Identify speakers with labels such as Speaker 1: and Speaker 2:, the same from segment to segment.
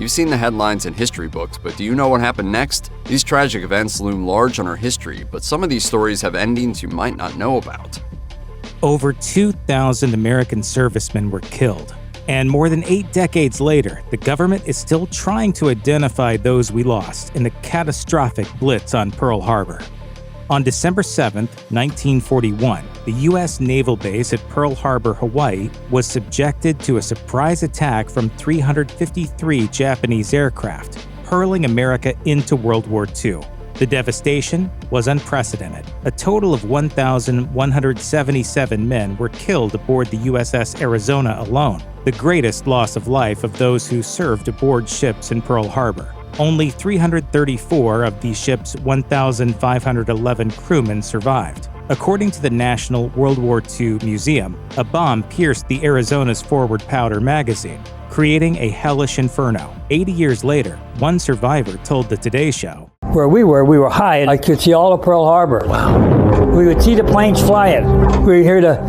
Speaker 1: You've seen the headlines in history books, but do you know what happened next? These tragic events loom large on our history, but some of these stories have endings you might not know about.
Speaker 2: Over 2,000 American servicemen were killed, and more than 8 decades later, the government is still trying to identify those we lost in the catastrophic blitz on Pearl Harbor. On December 7, 1941, the U.S. naval base at Pearl Harbor, Hawaii, was subjected to a surprise attack from 353 Japanese aircraft, hurling America into World War II. The devastation was unprecedented. A total of 1,177 men were killed aboard the USS Arizona alone, the greatest loss of life of those who served aboard ships in Pearl Harbor. Only 334 of the ship's 1,511 crewmen survived. According to the National World War II Museum, a bomb pierced the Arizona's forward powder magazine, creating a hellish inferno. 80 years later, one survivor told the Today Show,
Speaker 3: "Where we were high, and I could see all of Pearl Harbor. Wow. We would see the planes flying. We would hear the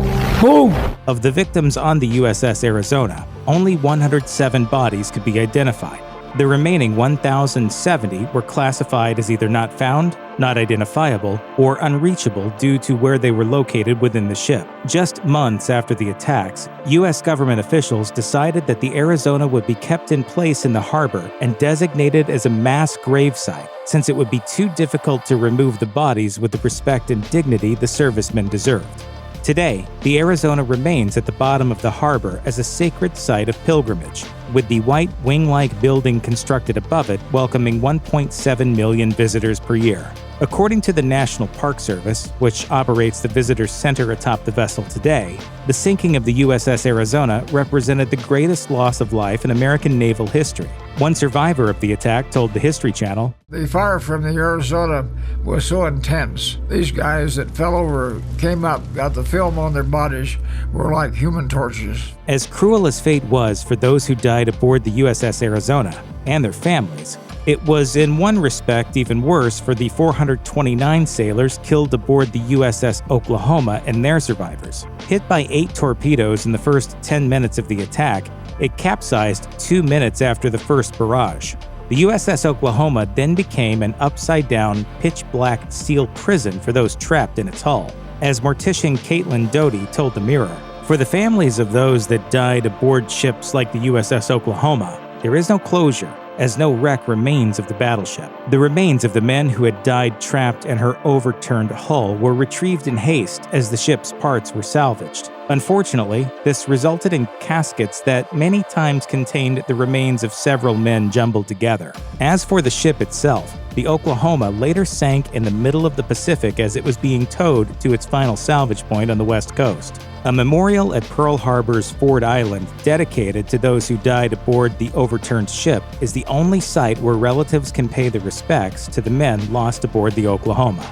Speaker 3: boom."
Speaker 2: Of the victims on the USS Arizona, only 107 bodies could be identified. The remaining 1,070 were classified as either not found, not identifiable, or unreachable due to where they were located within the ship. Just months after the attacks, U.S. government officials decided that the Arizona would be kept in place in the harbor and designated as a mass gravesite, since it would be too difficult to remove the bodies with the respect and dignity the servicemen deserved. Today, the Arizona remains at the bottom of the harbor as a sacred site of pilgrimage, with the white wing-like building constructed above it welcoming 1.7 million visitors per year. According to the National Park Service, which operates the visitor center atop the vessel today, the sinking of the USS Arizona represented the greatest loss of life in American naval history. One survivor of the attack told the History Channel,
Speaker 4: "The fire from the Arizona was so intense. These guys that fell over, came up, got the film on their bodies, were like human torches."
Speaker 2: As cruel as fate was for those who died aboard the USS Arizona and their families, it was in one respect even worse for the 429 sailors killed aboard the USS Oklahoma and their survivors. Hit by 8 torpedoes in the first 10 minutes of the attack, it capsized 2 minutes after the first barrage. The USS Oklahoma then became an upside-down, pitch-black steel prison for those trapped in its hull. As mortician Caitlin Doty told the Mirror, "For the families of those that died aboard ships like the USS Oklahoma, there is no closure, as no wreck remains of the battleship. The remains of the men who had died trapped in her overturned hull were retrieved in haste as the ship's parts were salvaged. Unfortunately, this resulted in caskets that many times contained the remains of several men jumbled together." As for the ship itself, the Oklahoma later sank in the middle of the Pacific as it was being towed to its final salvage point on the West Coast. A memorial at Pearl Harbor's Ford Island, dedicated to those who died aboard the overturned ship, is the only site where relatives can pay their respects to the men lost aboard the Oklahoma.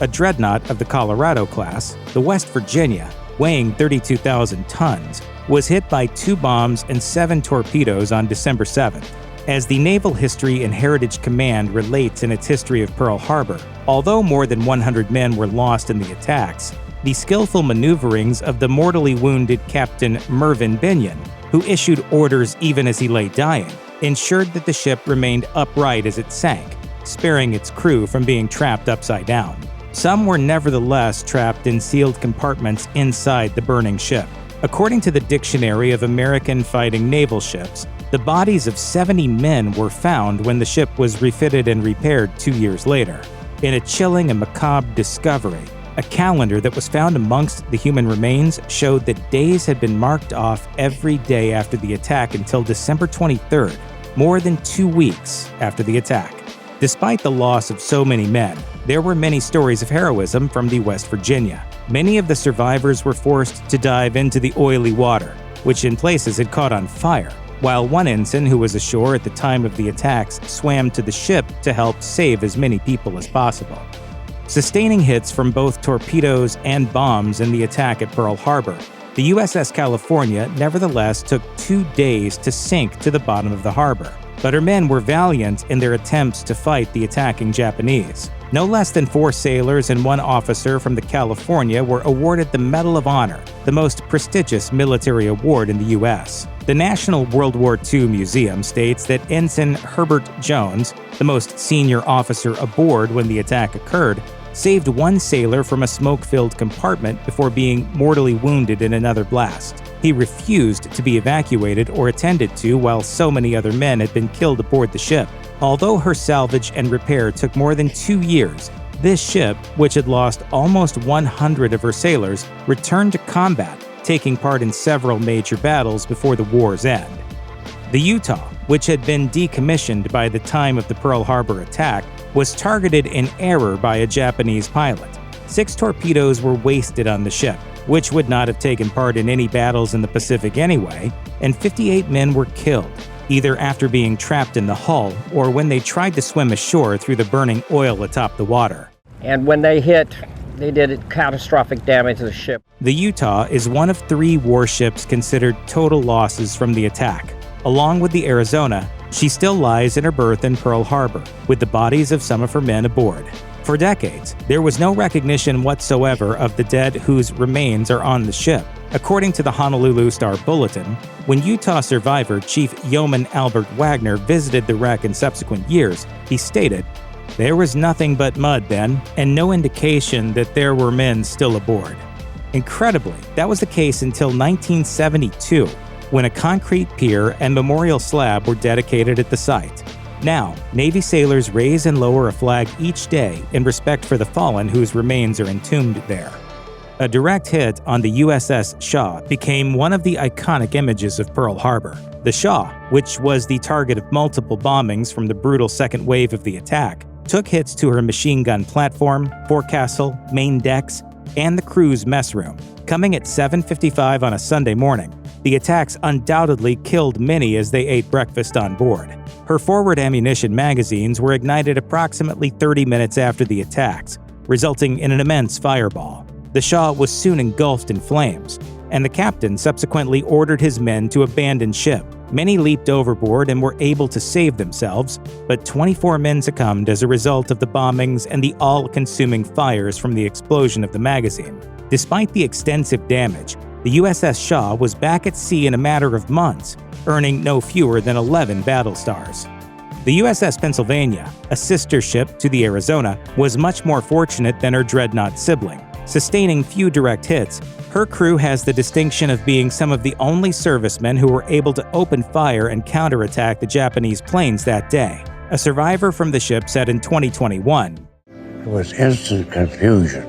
Speaker 2: A dreadnought of the Colorado class, the West Virginia, weighing 32,000 tons, was hit by 2 bombs and 7 torpedoes on December 7th. As the Naval History and Heritage Command relates in its history of Pearl Harbor, although more than 100 men were lost in the attacks, the skillful maneuverings of the mortally wounded Captain Mervyn Binion, who issued orders even as he lay dying, ensured that the ship remained upright as it sank, sparing its crew from being trapped upside down. Some were nevertheless trapped in sealed compartments inside the burning ship. According to the Dictionary of American Fighting Naval Ships, the bodies of 70 men were found when the ship was refitted and repaired 2 years later. In a chilling and macabre discovery, a calendar that was found amongst the human remains showed that days had been marked off every day after the attack until December 23rd, more than 2 weeks after the attack. Despite the loss of so many men, there were many stories of heroism from the West Virginia. Many of the survivors were forced to dive into the oily water, which in places had caught on fire, while one ensign who was ashore at the time of the attacks swam to the ship to help save as many people as possible. Sustaining hits from both torpedoes and bombs in the attack at Pearl Harbor, the USS California nevertheless took 2 days to sink to the bottom of the harbor. But her men were valiant in their attempts to fight the attacking Japanese. No less than 4 sailors and 1 officer from the California were awarded the Medal of Honor, the most prestigious military award in the U.S. The National World War II Museum states that Ensign Herbert Jones, the most senior officer aboard when the attack occurred, saved one sailor from a smoke-filled compartment before being mortally wounded in another blast. He refused to be evacuated or attended to while so many other men had been killed aboard the ship. Although her salvage and repair took more than 2 years, this ship, which had lost almost 100 of her sailors, returned to combat, taking part in several major battles before the war's end. The Utah, which had been decommissioned by the time of the Pearl Harbor attack, was targeted in error by a Japanese pilot. 6 torpedoes were wasted on the ship, which would not have taken part in any battles in the Pacific anyway, and 58 men were killed, either after being trapped in the hull or when they tried to swim ashore through the burning oil atop the water.
Speaker 5: And when they hit, they did catastrophic damage to the ship.
Speaker 2: The Utah is one of 3 warships considered total losses from the attack. Along with the Arizona, she still lies in her berth in Pearl Harbor, with the bodies of some of her men aboard. For decades, there was no recognition whatsoever of the dead whose remains are on the ship. According to the Honolulu Star-Bulletin, when Utah survivor Chief Yeoman Albert Wagner visited the wreck in subsequent years, he stated, "There was nothing but mud then, and no indication that there were men still aboard." Incredibly, that was the case until 1972, when a concrete pier and memorial slab were dedicated at the site. Now, Navy sailors raise and lower a flag each day in respect for the fallen whose remains are entombed there. A direct hit on the USS Shaw became one of the iconic images of Pearl Harbor. The Shaw, which was the target of multiple bombings from the brutal second wave of the attack, took hits to her machine gun platform, forecastle, main decks, and the crew's mess room. Coming at 7:55 on a Sunday morning, the attacks undoubtedly killed many as they ate breakfast on board. Her forward ammunition magazines were ignited approximately 30 minutes after the attacks, resulting in an immense fireball. The Shaw was soon engulfed in flames, and the captain subsequently ordered his men to abandon ship. Many leaped overboard and were able to save themselves, but 24 men succumbed as a result of the bombings and the all-consuming fires from the explosion of the magazine. Despite the extensive damage, the USS Shaw was back at sea in a matter of months, earning no fewer than 11 battle stars. The USS Pennsylvania, a sister ship to the Arizona, was much more fortunate than her dreadnought sibling. Sustaining few direct hits, her crew has the distinction of being some of the only servicemen who were able to open fire and counterattack the Japanese planes that day. A survivor from the ship said in 2021,
Speaker 6: "It was instant confusion.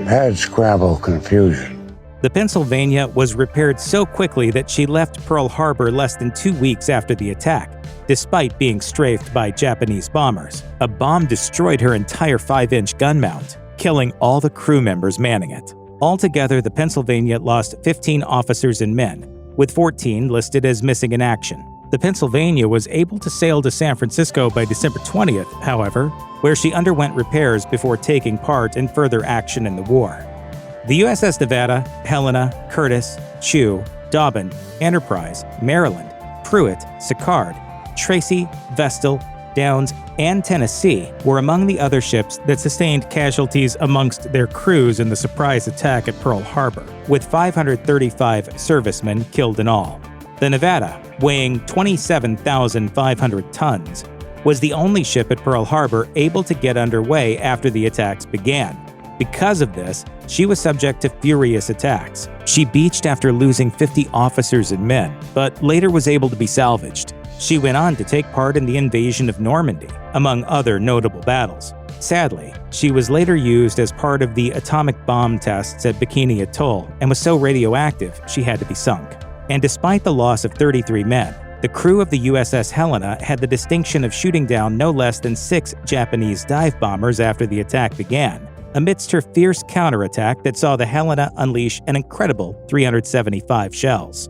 Speaker 6: Mad scrabble confusion."
Speaker 2: The Pennsylvania was repaired so quickly that she left Pearl Harbor less than 2 weeks after the attack, despite being strafed by Japanese bombers. A bomb destroyed her entire 5-inch gun mount, killing all the crew members manning it. Altogether, the Pennsylvania lost 15 officers and men, with 14 listed as missing in action. The Pennsylvania was able to sail to San Francisco by December 20th, however, where she underwent repairs before taking part in further action in the war. The USS Nevada, Helena, Curtis, Chew, Dobbin, Enterprise, Maryland, Pruitt, Sicard, Tracy, Vestal, Downs, and Tennessee were among the other ships that sustained casualties amongst their crews in the surprise attack at Pearl Harbor, with 535 servicemen killed in all. The Nevada, weighing 27,500 tons, was the only ship at Pearl Harbor able to get underway after the attacks began. Because of this, she was subject to furious attacks. She beached after losing 50 officers and men, but later was able to be salvaged. She went on to take part in the invasion of Normandy, among other notable battles. Sadly, she was later used as part of the atomic bomb tests at Bikini Atoll and was so radioactive she had to be sunk. And despite the loss of 33 men, the crew of the USS Helena had the distinction of shooting down no less than 6 Japanese dive bombers after the attack began, amidst her fierce counterattack that saw the Helena unleash an incredible 375 shells.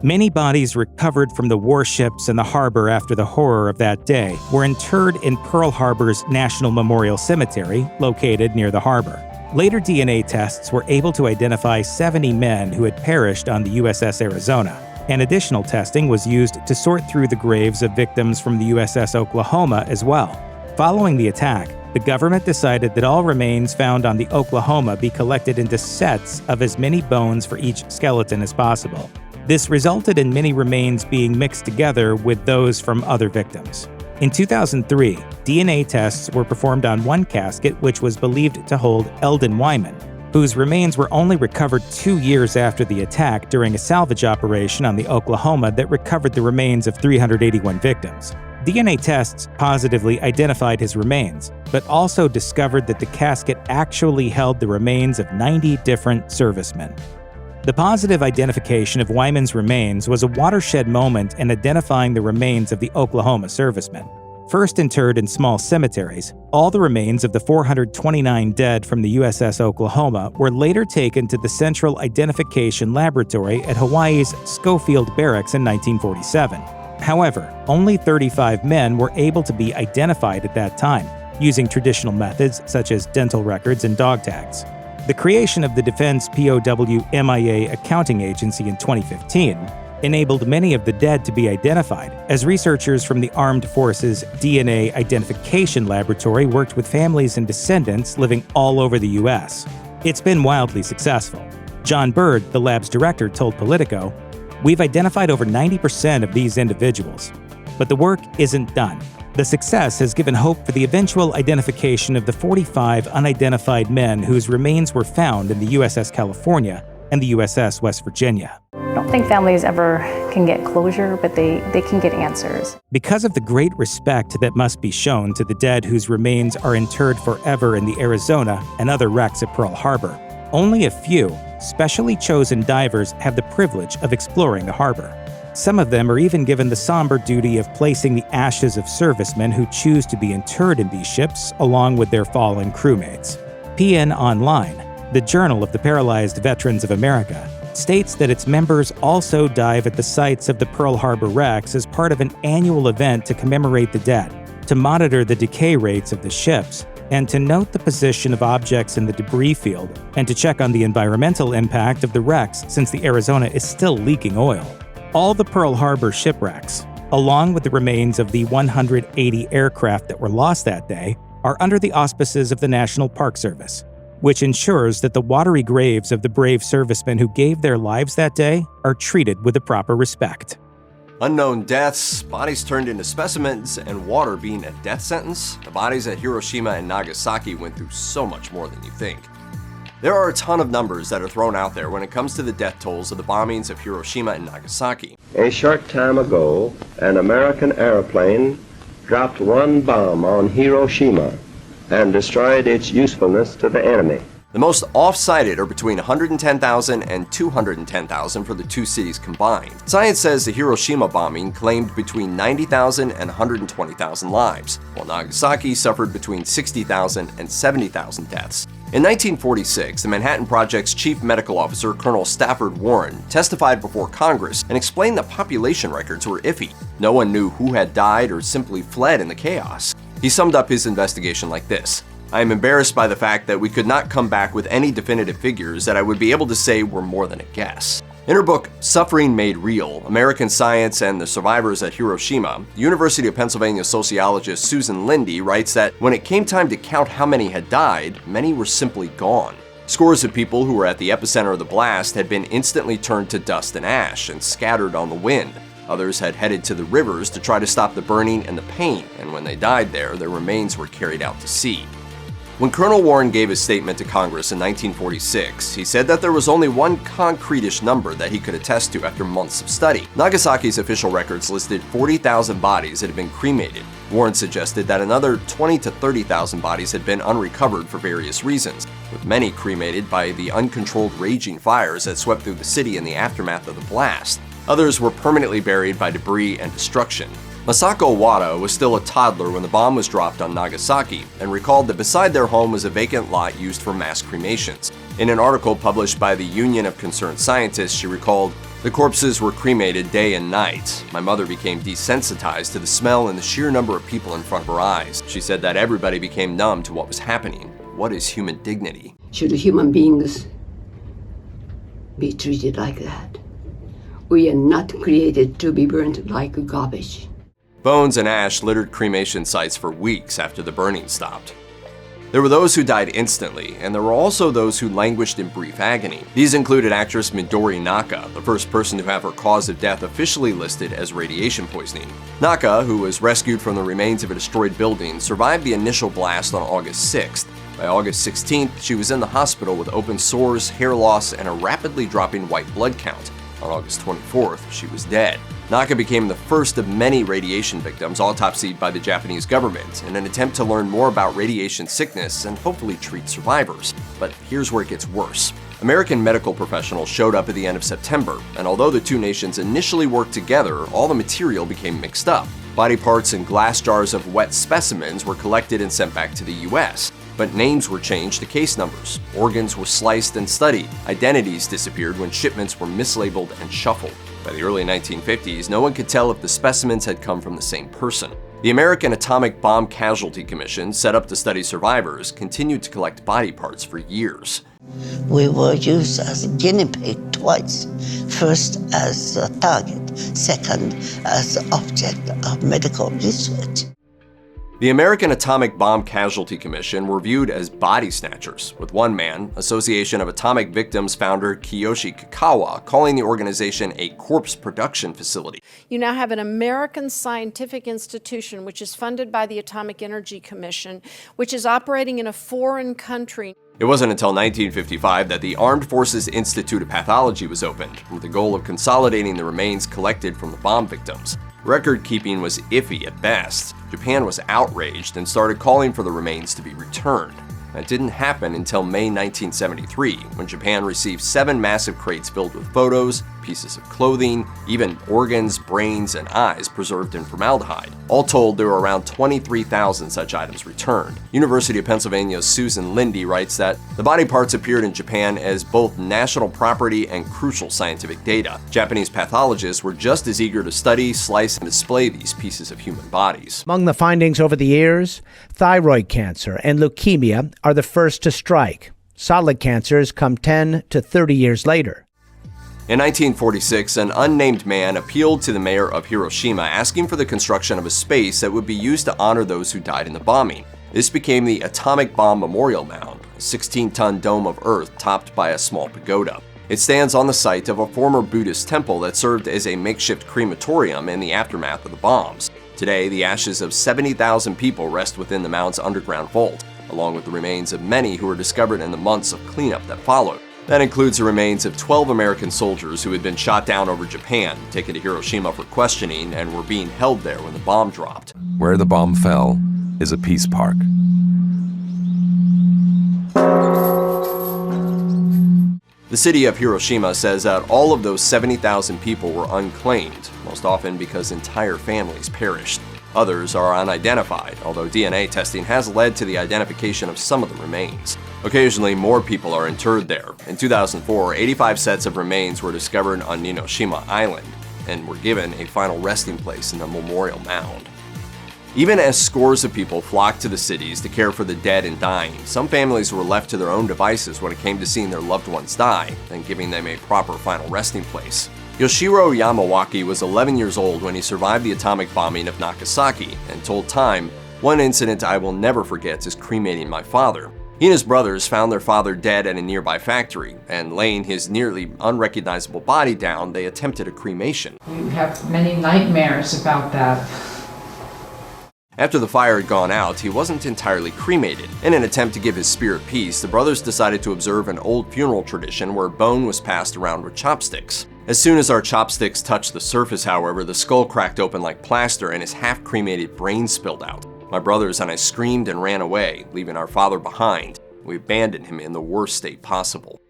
Speaker 2: Many bodies recovered from the warships and the harbor after the horror of that day were interred in Pearl Harbor's National Memorial Cemetery, located near the harbor. Later DNA tests were able to identify 70 men who had perished on the USS Arizona, and additional testing was used to sort through the graves of victims from the USS Oklahoma as well. Following the attack, the government decided that all remains found on the Oklahoma be collected into sets of as many bones for each skeleton as possible. This resulted in many remains being mixed together with those from other victims. In 2003, DNA tests were performed on one casket which was believed to hold Eldon Wyman, whose remains were only recovered 2 years after the attack during a salvage operation on the Oklahoma that recovered the remains of 381 victims. DNA tests positively identified his remains, but also discovered that the casket actually held the remains of 90 different servicemen. The positive identification of Wyman's remains was a watershed moment in identifying the remains of the Oklahoma servicemen. First interred in small cemeteries, all the remains of the 429 dead from the USS Oklahoma were later taken to the Central Identification Laboratory at Hawaii's Schofield Barracks in 1947. However, only 35 men were able to be identified at that time, using traditional methods such as dental records and dog tags. The creation of the Defense POW MIA Accounting Agency in 2015 enabled many of the dead to be identified, as researchers from the Armed Forces DNA Identification Laboratory worked with families and descendants living all over the U.S. It's been wildly successful. John Bird, the lab's director, told Politico, "We've identified over 90% of these individuals. But the work isn't done. The success has given hope for the eventual identification of the 45 unidentified men whose remains were found in the USS California and the USS West Virginia."
Speaker 7: I don't think families ever can get closure, but they can get answers.
Speaker 2: Because of the great respect that must be shown to the dead whose remains are interred forever in the Arizona and other wrecks at Pearl Harbor, only a few, specially chosen divers have the privilege of exploring the harbor. Some of them are even given the somber duty of placing the ashes of servicemen who choose to be interred in these ships along with their fallen crewmates. PN Online, the Journal of the Paralyzed Veterans of America, states that its members also dive at the sites of the Pearl Harbor wrecks as part of an annual event to commemorate the dead, to monitor the decay rates of the ships, and to note the position of objects in the debris field, and to check on the environmental impact of the wrecks since the Arizona is still leaking oil. All the Pearl Harbor shipwrecks, along with the remains of the 180 aircraft that were lost that day, are under the auspices of the National Park Service, which ensures that the watery graves of the brave servicemen who gave their lives that day are treated with the proper respect.
Speaker 1: Unknown deaths, bodies turned into specimens, and water being a death sentence? The bodies at Hiroshima and Nagasaki went through so much more than you think. There are a ton of numbers that are thrown out there when it comes to the death tolls of the bombings of Hiroshima and Nagasaki.
Speaker 8: A short time ago, an American airplane dropped one bomb on Hiroshima and destroyed its usefulness to the enemy.
Speaker 1: The most off-cited are between 110,000 and 210,000 for the two cities combined. Science says the Hiroshima bombing claimed between 90,000 and 120,000 lives, while Nagasaki suffered between 60,000 and 70,000 deaths. In 1946, the Manhattan Project's chief medical officer, Colonel Stafford Warren, testified before Congress and explained that population records were iffy. No one knew who had died or simply fled in the chaos. He summed up his investigation like this: "I am embarrassed by the fact that we could not come back with any definitive figures that I would be able to say were more than a guess." In her book, Suffering Made Real, American Science and the Survivors at Hiroshima, University of Pennsylvania sociologist Susan Lindy writes that when it came time to count how many had died, many were simply gone. Scores of people who were at the epicenter of the blast had been instantly turned to dust and ash and scattered on the wind. Others had headed to the rivers to try to stop the burning and the pain, and when they died there, their remains were carried out to sea. When Colonel Warren gave his statement to Congress in 1946, he said that there was only one concrete-ish number that he could attest to after months of study. Nagasaki's official records listed 40,000 bodies that had been cremated. Warren suggested that another 20 to 30,000 bodies had been unrecovered for various reasons, with many cremated by the uncontrolled raging fires that swept through the city in the aftermath of the blast. Others were permanently buried by debris and destruction. Masako Wada was still a toddler when the bomb was dropped on Nagasaki and recalled that beside their home was a vacant lot used for mass cremations. In an article published by the Union of Concerned Scientists, she recalled, "The corpses were cremated day and night. My mother became desensitized to the smell and the sheer number of people in front of her eyes. She said that everybody became numb to what was happening. What is human dignity?"
Speaker 9: Should human beings be treated like that? We are not created to be burned like garbage.
Speaker 1: Bones and ash littered cremation sites for weeks after the burning stopped. There were those who died instantly, and there were also those who languished in brief agony. These included actress Midori Naka, the first person to have her cause of death officially listed as radiation poisoning. Naka, who was rescued from the remains of a destroyed building, survived the initial blast on August 6th. By August 16th, she was in the hospital with open sores, hair loss, and a rapidly dropping white blood count. On August 24th, she was dead. Naka became the first of many radiation victims autopsied by the Japanese government in an attempt to learn more about radiation sickness and hopefully treat survivors. But here's where it gets worse. American medical professionals showed up at the end of September, and although the two nations initially worked together, all the material became mixed up. Body parts and glass jars of wet specimens were collected and sent back to the US. But names were changed to case numbers, organs were sliced and studied, identities disappeared when shipments were mislabeled and shuffled. By the early 1950s, no one could tell if the specimens had come from the same person. The American Atomic Bomb Casualty Commission, set up to study survivors, continued to collect body parts for years.
Speaker 10: We were used as a guinea pig twice. First as a target, second as an object of medical research.
Speaker 1: The American Atomic Bomb Casualty Commission were viewed as body snatchers, with one man, Association of Atomic Victims founder Kiyoshi Kakawa, calling the organization a corpse production facility.
Speaker 11: You now have an American scientific institution which is funded by the Atomic Energy Commission, which is operating in a foreign country.
Speaker 1: It wasn't until 1955 that the Armed Forces Institute of Pathology was opened, with the goal of consolidating the remains collected from the bomb victims. Record keeping was iffy at best. Japan was outraged and started calling for the remains to be returned. That didn't happen until May 1973, when Japan received 7 massive crates filled with photos, pieces of clothing, even organs, brains, and eyes preserved in formaldehyde. All told, there were around 23,000 such items returned. University of Pennsylvania's Susan Lindy writes that the body parts appeared in Japan as both national property and crucial scientific data. Japanese pathologists were just as eager to study, slice, and display these pieces of human bodies.
Speaker 12: Among the findings over the years, thyroid cancer and leukemia are the first to strike. Solid cancers come 10 to 30 years later.
Speaker 1: In 1946, an unnamed man appealed to the mayor of Hiroshima asking for the construction of a space that would be used to honor those who died in the bombing. This became the Atomic Bomb Memorial Mound, a 16-ton dome of earth topped by a small pagoda. It stands on the site of a former Buddhist temple that served as a makeshift crematorium in the aftermath of the bombs. Today, the ashes of 70,000 people rest within the mound's underground vault, along with the remains of many who were discovered in the months of cleanup that followed. That includes the remains of 12 American soldiers who had been shot down over Japan, taken to Hiroshima for questioning, and were being held there when the bomb dropped.
Speaker 13: Where the bomb fell is a peace park.
Speaker 1: The city of Hiroshima says that all of those 70,000 people were unclaimed, most often because entire families perished. Others are unidentified, although DNA testing has led to the identification of some of the remains. Occasionally, more people are interred there. In 2004, 85 sets of remains were discovered on Ninoshima Island and were given a final resting place in the memorial mound. Even as scores of people flocked to the cities to care for the dead and dying, some families were left to their own devices when it came to seeing their loved ones die and giving them a proper final resting place. Yoshiro Yamawaki was 11 years old when he survived the atomic bombing of Nagasaki and told Time, "One incident I will never forget is cremating my father." He and his brothers found their father dead at a nearby factory, and laying his nearly unrecognizable body down, they attempted a cremation.
Speaker 14: You have many nightmares about that.
Speaker 1: After the fire had gone out, he wasn't entirely cremated. In an attempt to give his spirit peace, the brothers decided to observe an old funeral tradition where bone was passed around with chopsticks. As soon as our chopsticks touched the surface, however, the skull cracked open like plaster and his half-cremated brain spilled out. My brothers and I screamed and ran away, leaving our father behind. We abandoned him in the worst state possible.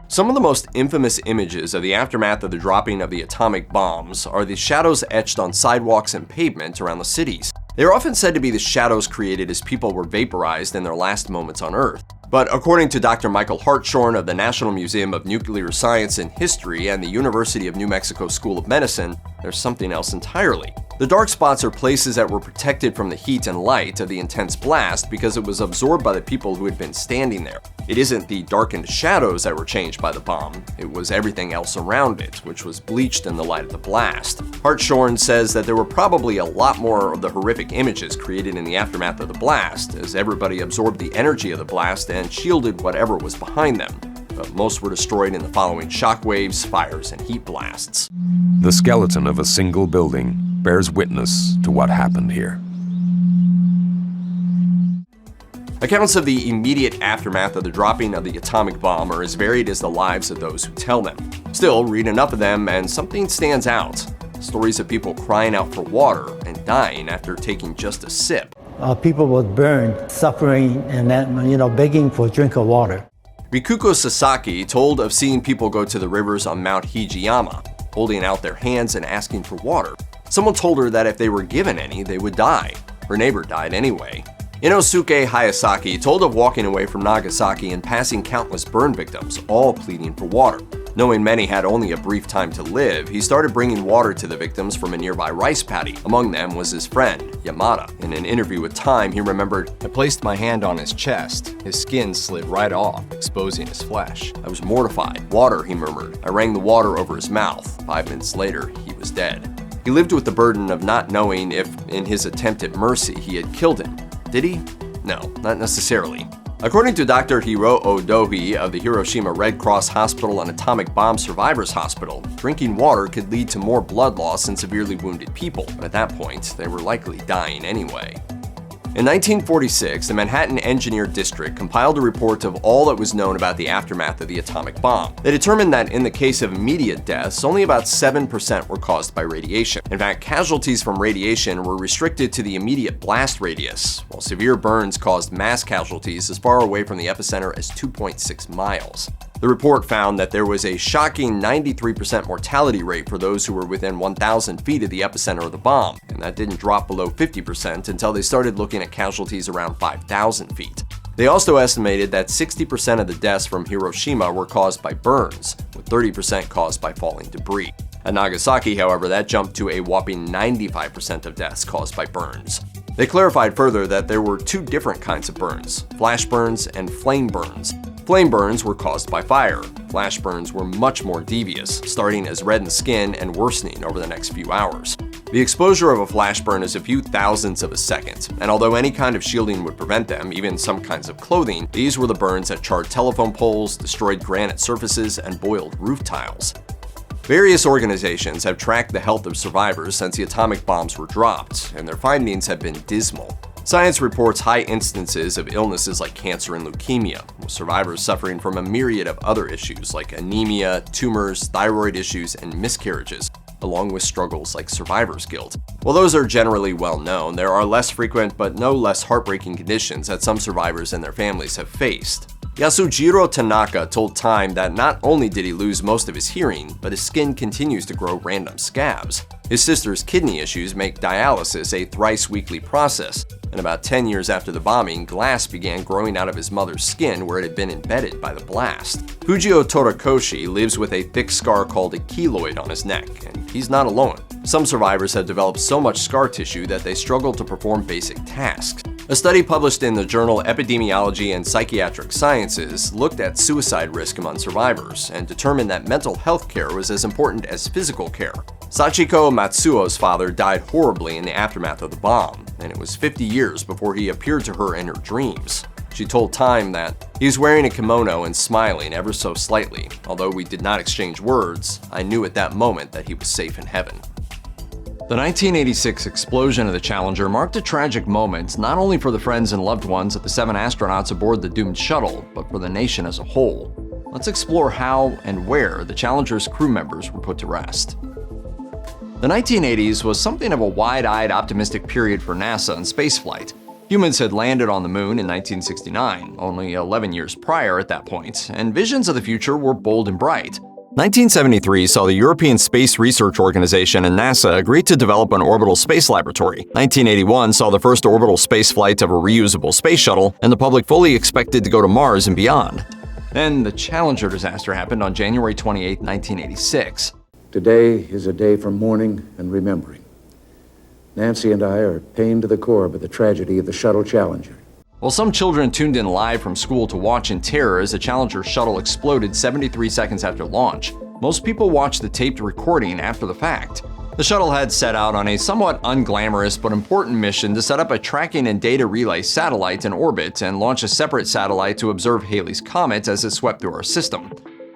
Speaker 1: Some of the most infamous images of the aftermath of the dropping of the atomic bombs are the shadows etched on sidewalks and pavement around the cities. They are often said to be the shadows created as people were vaporized in their last moments on Earth. But according to Dr. Michael Hartshorn of the National Museum of Nuclear Science and History and the University of New Mexico School of Medicine, there's something else entirely. The dark spots are places that were protected from the heat and light of the intense blast because it was absorbed by the people who had been standing there. It isn't the darkened shadows that were changed by the bomb, it was everything else around it, which was bleached in the light of the blast. Hartshorn says that there were probably a lot more of the horrific images created in the aftermath of the blast, as everybody absorbed the energy of the blast and shielded whatever was behind them. But most were destroyed in the following shockwaves, fires, and heat blasts.
Speaker 13: The skeleton of a single building bears witness to what happened here.
Speaker 1: Accounts of the immediate aftermath of the dropping of the atomic bomb are as varied as the lives of those who tell them. Still, read enough of them and something stands out. Stories of people crying out for water and dying after taking just a sip.
Speaker 3: People were burned, suffering, and then, begging for a drink of water.
Speaker 1: Rikuko Sasaki told of seeing people go to the rivers on Mount Hijiyama, holding out their hands and asking for water. Someone told her that if they were given any, they would die. Her neighbor died anyway. Inosuke Hayasaki told of walking away from Nagasaki and passing countless burn victims, all pleading for water. Knowing many had only a brief time to live, he started bringing water to the victims from a nearby rice paddy. Among them was his friend, Yamada. In an interview with Time, he remembered, "I placed my hand on his chest. His skin slid right off, exposing his flesh. I was mortified. Water," he murmured. "I rang the water over his mouth. 5 minutes later, he was dead." He lived with the burden of not knowing if, in his attempt at mercy, he had killed him. Did he? No, not necessarily. According to Dr. Hiro Odohi of the Hiroshima Red Cross Hospital and Atomic Bomb Survivors Hospital, drinking water could lead to more blood loss in severely wounded people, but at that point, they were likely dying anyway. In 1946, the Manhattan Engineer District compiled a report of all that was known about the aftermath of the atomic bomb. They determined that in the case of immediate deaths, only about 7% were caused by radiation. In fact, casualties from radiation were restricted to the immediate blast radius, while severe burns caused mass casualties as far away from the epicenter as 2.6 miles. The report found that there was a shocking 93% mortality rate for those who were within 1,000 feet of the epicenter of the bomb, and that didn't drop below 50% until they started looking at casualties around 5,000 feet. They also estimated that 60% of the deaths from Hiroshima were caused by burns, with 30% caused by falling debris. At Nagasaki, however, that jumped to a whopping 95% of deaths caused by burns. They clarified further that there were two different kinds of burns, flash burns and flame burns. Flame burns were caused by fire. Flash burns were much more devious, starting as red in the skin and worsening over the next few hours. The exposure of a flash burn is a few thousandths of a second, and although any kind of shielding would prevent them, even some kinds of clothing, these were the burns that charred telephone poles, destroyed granite surfaces, and boiled roof tiles. Various organizations have tracked the health of survivors since the atomic bombs were dropped, and their findings have been dismal. Science reports high instances of illnesses like cancer and leukemia, with survivors suffering from a myriad of other issues like anemia, tumors, thyroid issues, and miscarriages, along with struggles like survivor's guilt. While those are generally well known, there are less frequent but no less heartbreaking conditions that some survivors and their families have faced. Yasujiro Tanaka told Time that not only did he lose most of his hearing, but his skin continues to grow random scabs. His sister's kidney issues make dialysis a thrice-weekly process, and about 10 years after the bombing, glass began growing out of his mother's skin where it had been embedded by the blast. Fujio Torakoshi lives with a thick scar called a keloid on his neck, and he's not alone. Some survivors have developed so much scar tissue that they struggle to perform basic tasks. A study published in the journal Epidemiology and Psychiatric Sciences looked at suicide risk among survivors and determined that mental health care was as important as physical care. Sachiko Matsuo's father died horribly in the aftermath of the bomb, and it was 50 years before he appeared to her in her dreams. She told Time that he was wearing a kimono and smiling ever so slightly. Although we did not exchange words, I knew at that moment that he was safe in heaven. The 1986 explosion of the Challenger marked a tragic moment not only for the friends and loved ones of the 7 astronauts aboard the doomed shuttle, but for the nation as a whole. Let's explore how and where the Challenger's crew members were put to rest. The 1980s was something of a wide-eyed, optimistic period for NASA and spaceflight. Humans had landed on the moon in 1969, only 11 years prior at that point, and visions of the future were bold and bright. 1973 saw the European Space Research Organization and NASA agree to develop an orbital space laboratory. 1981 saw the first orbital space flight of a reusable space shuttle, and the public fully expected to go to Mars and beyond. Then the Challenger disaster happened on January 28, 1986.
Speaker 15: Today is a day for mourning and remembering. Nancy and I are pained to the core by the tragedy of the shuttle Challenger.
Speaker 1: While some children tuned in live from school to watch in terror as the Challenger shuttle exploded 73 seconds after launch, most people watched the taped recording after the fact. The shuttle had set out on a somewhat unglamorous but important mission to set up a tracking and data relay satellite in orbit and launch a separate satellite to observe Halley's Comet as it swept through our system.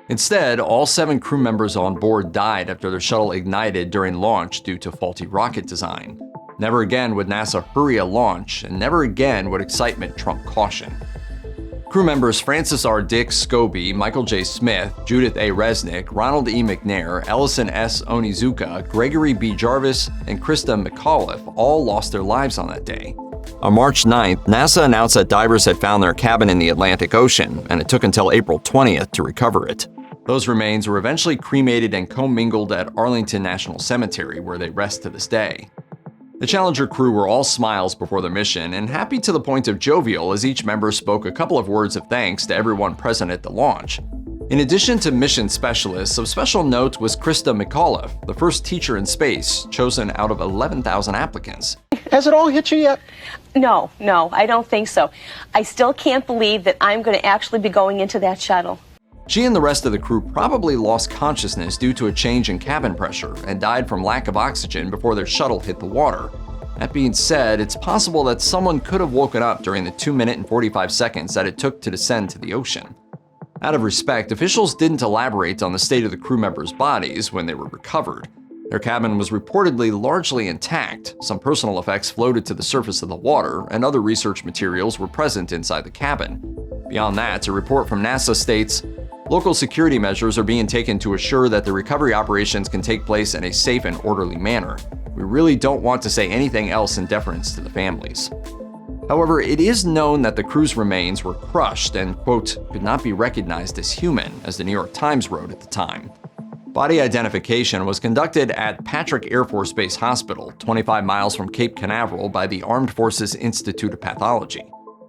Speaker 1: Instead, all 7 crew members on board died after their shuttle ignited during launch due to faulty rocket design. Never again would NASA hurry a launch, and never again would excitement trump caution. Crew members Francis R. Dick Scobie, Michael J. Smith, Judith A. Resnick, Ronald E. McNair, Ellison S. Onizuka, Gregory B. Jarvis, and Krista McAuliffe all lost their lives on that day. On March 9th, NASA announced that divers had found their cabin in the Atlantic Ocean, and it took until April 20th to recover it. Those remains were eventually cremated and commingled at Arlington National Cemetery, where they rest to this day. The Challenger crew were all smiles before their mission and happy to the point of jovial as each member spoke a couple of words of thanks to everyone present at the launch. In addition to mission specialists, of special note was Krista McAuliffe, the first teacher in space, chosen out of 11,000 applicants.
Speaker 16: Has it all hit you yet? No, I don't think so. I still can't believe that I'm going to actually be going into that shuttle.
Speaker 1: She and the rest of the crew probably lost consciousness due to a change in cabin pressure and died from lack of oxygen before their shuttle hit the water. That being said, it's possible that someone could have woken up during the 2-minute and 45 seconds that it took to descend to the ocean. Out of respect, officials didn't elaborate on the state of the crew members' bodies when they were recovered. Their cabin was reportedly largely intact. Some personal effects floated to the surface of the water, and other research materials were present inside the cabin. Beyond that, a report from NASA states, local security measures are being taken to assure that the recovery operations can take place in a safe and orderly manner. We really don't want to say anything else in deference to the families. However, it is known that the crew's remains were crushed and, quote, could not be recognized as human, as the New York Times wrote at the time. Body identification was conducted at Patrick Air Force Base Hospital, 25 miles from Cape Canaveral, by the Armed Forces Institute of Pathology.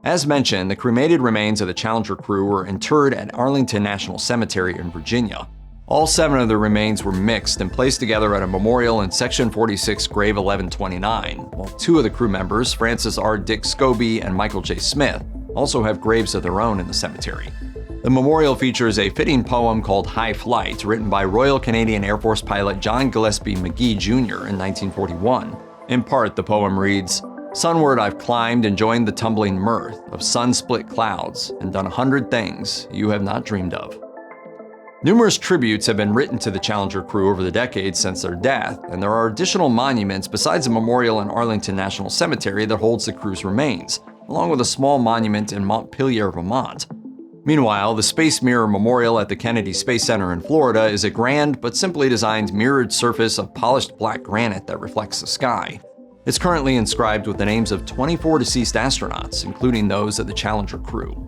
Speaker 1: As mentioned, the cremated remains of the Challenger crew were interred at Arlington National Cemetery in Virginia. All 7 of the remains were mixed and placed together at a memorial in Section 46, Grave 1129, while 2 of the crew members, Francis R. Dick Scobie and Michael J. Smith, also have graves of their own in the cemetery. The memorial features a fitting poem called High Flight, written by Royal Canadian Air Force pilot John Gillespie McGee Jr. in 1941. In part, the poem reads, "Sunward I've climbed and joined the tumbling mirth of sun-split clouds and done 100 things you have not dreamed of." Numerous tributes have been written to the Challenger crew over the decades since their death, and there are additional monuments besides a memorial in Arlington National Cemetery that holds the crew's remains, along with a small monument in Montpelier, Vermont. Meanwhile, the Space Mirror Memorial at the Kennedy Space Center in Florida is a grand but simply designed mirrored surface of polished black granite that reflects the sky. It's currently inscribed with the names of 24 deceased astronauts, including those of the Challenger crew.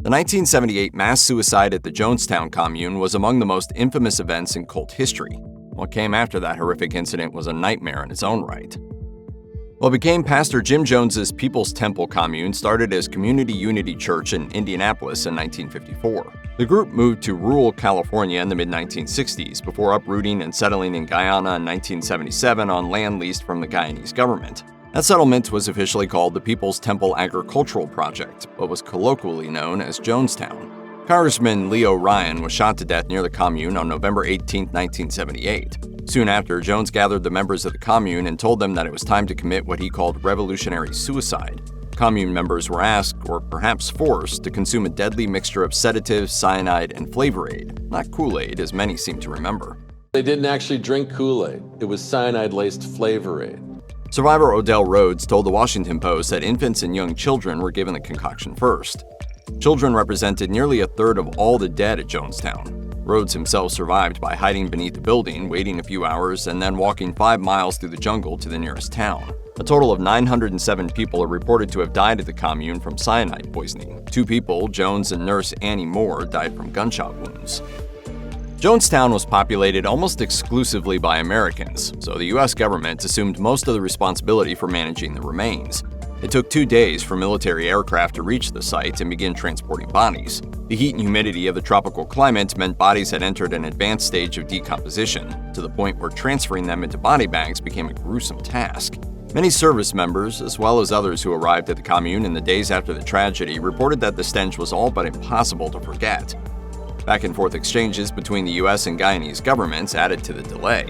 Speaker 1: The 1978 mass suicide at the Jonestown commune was among the most infamous events in cult history. What came after that horrific incident was a nightmare in its own right. What became Pastor Jim Jones's People's Temple commune started as Community Unity Church in Indianapolis in 1954. The group moved to rural California in the mid-1960s before uprooting and settling in Guyana in 1977 on land leased from the Guyanese government. That settlement was officially called the People's Temple Agricultural Project, but was colloquially known as Jonestown. Congressman Leo Ryan was shot to death near the commune on November 18, 1978. Soon after, Jones gathered the members of the commune and told them that it was time to commit what he called revolutionary suicide. Commune members were asked, or perhaps forced, to consume a deadly mixture of sedatives, cyanide, and Flavor Aid, not Kool-Aid, as many seem to remember.
Speaker 17: They didn't actually drink Kool-Aid. It was cyanide-laced Flavor Aid.
Speaker 1: Survivor Odell Rhodes told the Washington Post that infants and young children were given the concoction first. Children represented nearly a third of all the dead at Jonestown. Rhodes himself survived by hiding beneath the building, waiting a few hours, and then walking 5 miles through the jungle to the nearest town. A total of 907 people are reported to have died at the commune from cyanide poisoning. 2 people, Jones and nurse Annie Moore, died from gunshot wounds. Jonestown was populated almost exclusively by Americans, so the U.S. government assumed most of the responsibility for managing the remains. It took 2 days for military aircraft to reach the site and begin transporting bodies. The heat and humidity of the tropical climate meant bodies had entered an advanced stage of decomposition, to the point where transferring them into body bags became a gruesome task. Many service members, as well as others who arrived at the commune in the days after the tragedy, reported that the stench was all but impossible to forget. Back-and-forth exchanges between the U.S. and Guyanese governments added to the delay.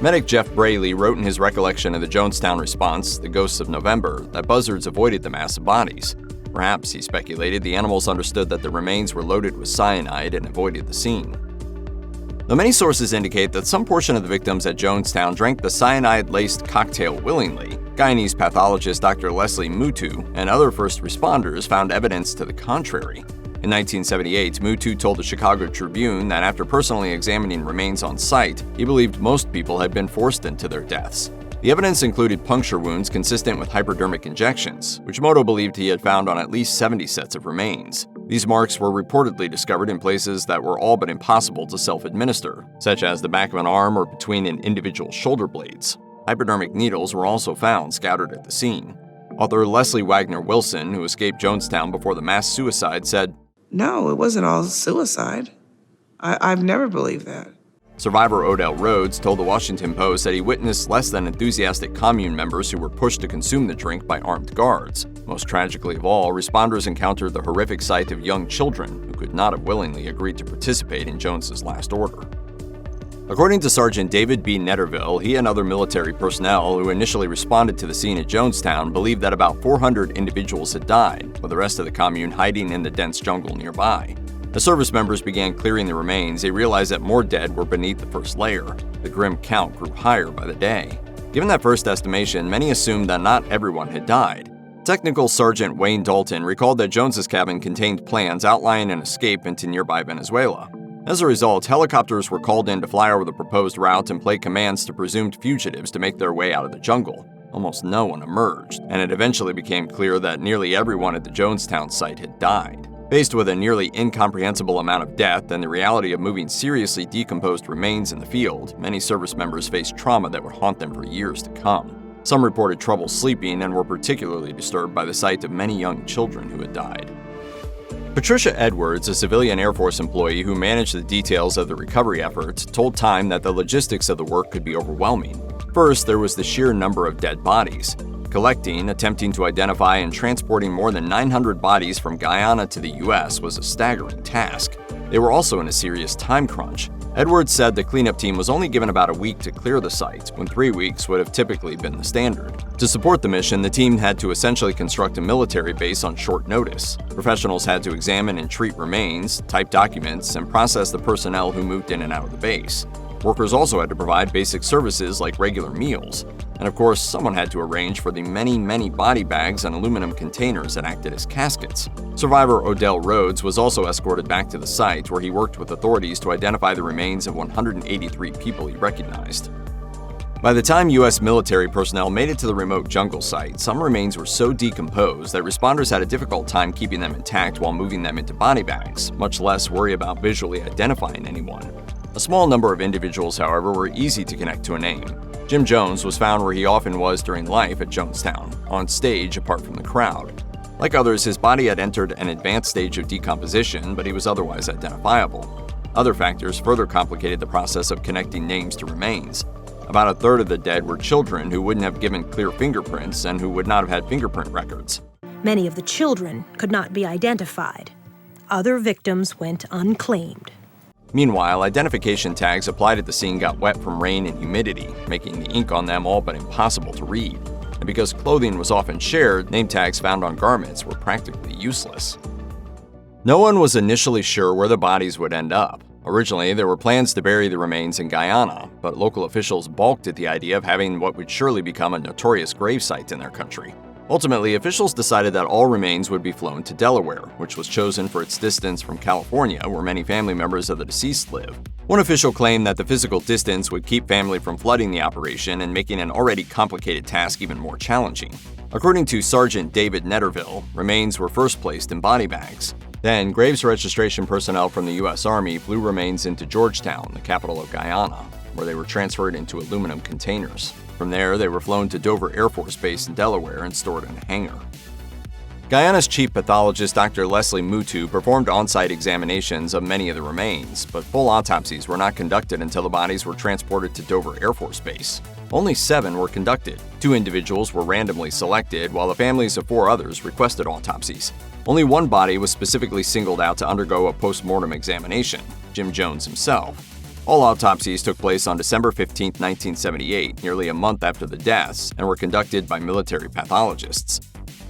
Speaker 1: Medic Jeff Braley wrote in his recollection of the Jonestown response, The Ghosts of November, that buzzards avoided the mass of bodies. Perhaps, he speculated, the animals understood that the remains were loaded with cyanide and avoided the scene. Though many sources indicate that some portion of the victims at Jonestown drank the cyanide-laced cocktail willingly, Guyanese pathologist Dr. Leslie Mutu and other first responders found evidence to the contrary. In 1978, Mutu told the Chicago Tribune that after personally examining remains on site, he believed most people had been forced into their deaths. The evidence included puncture wounds consistent with hypodermic injections, which Moto believed he had found on at least 70 sets of remains. These marks were reportedly discovered in places that were all but impossible to self-administer, such as the back of an arm or between an individual's shoulder blades. Hypodermic needles were also found scattered at the scene. Author Leslie Wagner Wilson, who escaped Jonestown before the mass suicide, said,
Speaker 18: "No, it wasn't all suicide. I've never believed that."
Speaker 1: Survivor Odell Rhodes told the Washington Post that he witnessed less than enthusiastic commune members who were pushed to consume the drink by armed guards. Most tragically of all, responders encountered the horrific sight of young children who could not have willingly agreed to participate in Jones's last order. According to Sergeant David B. Netterville, he and other military personnel who initially responded to the scene at Jonestown believed that about 400 individuals had died, with the rest of the commune hiding in the dense jungle nearby. As service members began clearing the remains, they realized that more dead were beneath the first layer. The grim count grew higher by the day. Given that first estimation, many assumed that not everyone had died. Technical Sergeant Wayne Dalton recalled that Jones's cabin contained plans outlining an escape into nearby Venezuela. As a result, helicopters were called in to fly over the proposed route and play commands to presumed fugitives to make their way out of the jungle. Almost no one emerged, and it eventually became clear that nearly everyone at the Jonestown site had died. Faced with a nearly incomprehensible amount of death and the reality of moving seriously decomposed remains in the field, many service members faced trauma that would haunt them for years to come. Some reported trouble sleeping and were particularly disturbed by the sight of many young children who had died. Patricia Edwards, a civilian Air Force employee who managed the details of the recovery efforts, told Time that the logistics of the work could be overwhelming. First, there was the sheer number of dead bodies. Collecting, attempting to identify, and transporting more than 900 bodies from Guyana to the U.S. was a staggering task. They were also in a serious time crunch. Edwards said the cleanup team was only given about a week to clear the site, when 3 weeks would have typically been the standard. To support the mission, the team had to essentially construct a military base on short notice. Professionals had to examine and treat remains, type documents, and process the personnel who moved in and out of the base. Workers also had to provide basic services like regular meals. And of course, someone had to arrange for the many body bags and aluminum containers that acted as caskets. Survivor Odell Rhodes was also escorted back to the site, where he worked with authorities to identify the remains of 183 people he recognized. By the time U.S. military personnel made it to the remote jungle site, some remains were so decomposed that responders had a difficult time keeping them intact while moving them into body bags, much less worry about visually identifying anyone. A small number of individuals, however, were easy to connect to a name. Jim Jones was found where he often was during life at Jonestown, on stage apart from the crowd. Like others, his body had entered an advanced stage of decomposition, but he was otherwise identifiable. Other factors further complicated the process of connecting names to remains. About a third of the dead were children who wouldn't have given clear fingerprints and who would not have had fingerprint records.
Speaker 19: Many of the children could not be identified. Other victims went unclaimed.
Speaker 1: Meanwhile, identification tags applied at the scene got wet from rain and humidity, making the ink on them all but impossible to read. And because clothing was often shared, name tags found on garments were practically useless. No one was initially sure where the bodies would end up. Originally, there were plans to bury the remains in Guyana, but local officials balked at the idea of having what would surely become a notorious gravesite in their country. Ultimately, officials decided that all remains would be flown to Delaware, which was chosen for its distance from California, where many family members of the deceased live. One official claimed that the physical distance would keep family from flooding the operation and making an already complicated task even more challenging. According to Sergeant David Netterville, remains were first placed in body bags. Then, graves registration personnel from the U.S. Army flew remains into Georgetown, the capital of Guyana, where they were transferred into aluminum containers. From there, they were flown to Dover Air Force Base in Delaware and stored in a hangar. Guyana's chief pathologist, Dr. Leslie Mutu, performed on-site examinations of many of the remains, but full autopsies were not conducted until the bodies were transported to Dover Air Force Base. Only 7 were conducted. 2 individuals were randomly selected, while the families of 4 others requested autopsies. Only one body was specifically singled out to undergo a post-mortem examination, Jim Jones himself. All autopsies took place on December 15, 1978, nearly a month after the deaths, and were conducted by military pathologists.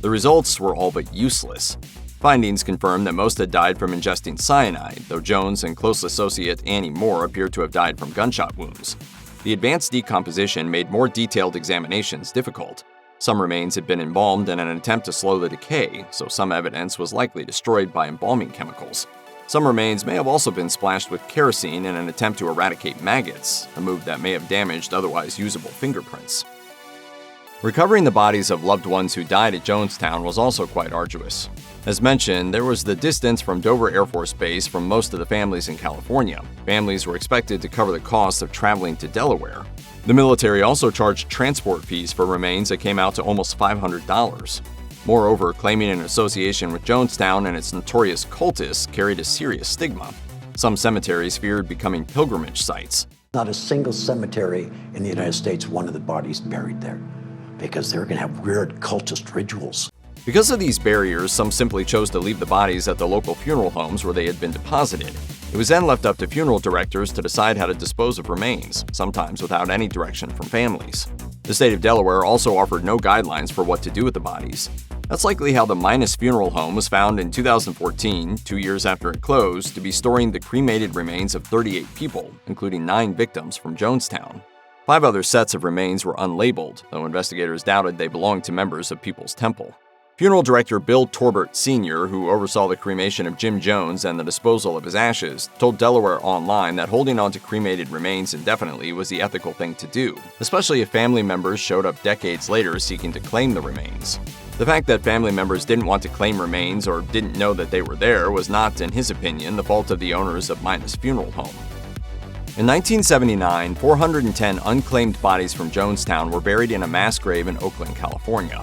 Speaker 1: The results were all but useless. Findings confirmed that most had died from ingesting cyanide, though Jones and close associate Annie Moore appeared to have died from gunshot wounds. The advanced decomposition made more detailed examinations difficult. Some remains had been embalmed in an attempt to slow the decay, so some evidence was likely destroyed by embalming chemicals. Some remains may have also been splashed with kerosene in an attempt to eradicate maggots, a move that may have damaged otherwise usable fingerprints. Recovering the bodies of loved ones who died at Jonestown was also quite arduous. As mentioned, there was the distance from Dover Air Force Base from most of the families in California. Families were expected to cover the costs of traveling to Delaware. The military also charged transport fees for remains that came out to almost $500. Moreover, claiming an association with Jonestown and its notorious cultists carried a serious stigma. Some cemeteries feared becoming pilgrimage sites.
Speaker 20: Not a single cemetery in the United States wanted the bodies buried there because they were going to have weird cultist rituals.
Speaker 1: Because of these barriers, some simply chose to leave the bodies at the local funeral homes where they had been deposited. It was then left up to funeral directors to decide how to dispose of remains, sometimes without any direction from families. The state of Delaware also offered no guidelines for what to do with the bodies. That's likely how the Minas Funeral Home was found in 2014, 2 years after it closed, to be storing the cremated remains of 38 people, including 9 victims from Jonestown. 5 other sets of remains were unlabeled, though investigators doubted they belonged to members of People's Temple. Funeral director Bill Torbert Sr., who oversaw the cremation of Jim Jones and the disposal of his ashes, told Delaware Online that holding on to cremated remains indefinitely was the ethical thing to do, especially if family members showed up decades later seeking to claim the remains. The fact that family members didn't want to claim remains or didn't know that they were there was not, in his opinion, the fault of the owners of Minas Funeral Home. In 1979, 410 unclaimed bodies from Jonestown were buried in a mass grave in Oakland, California.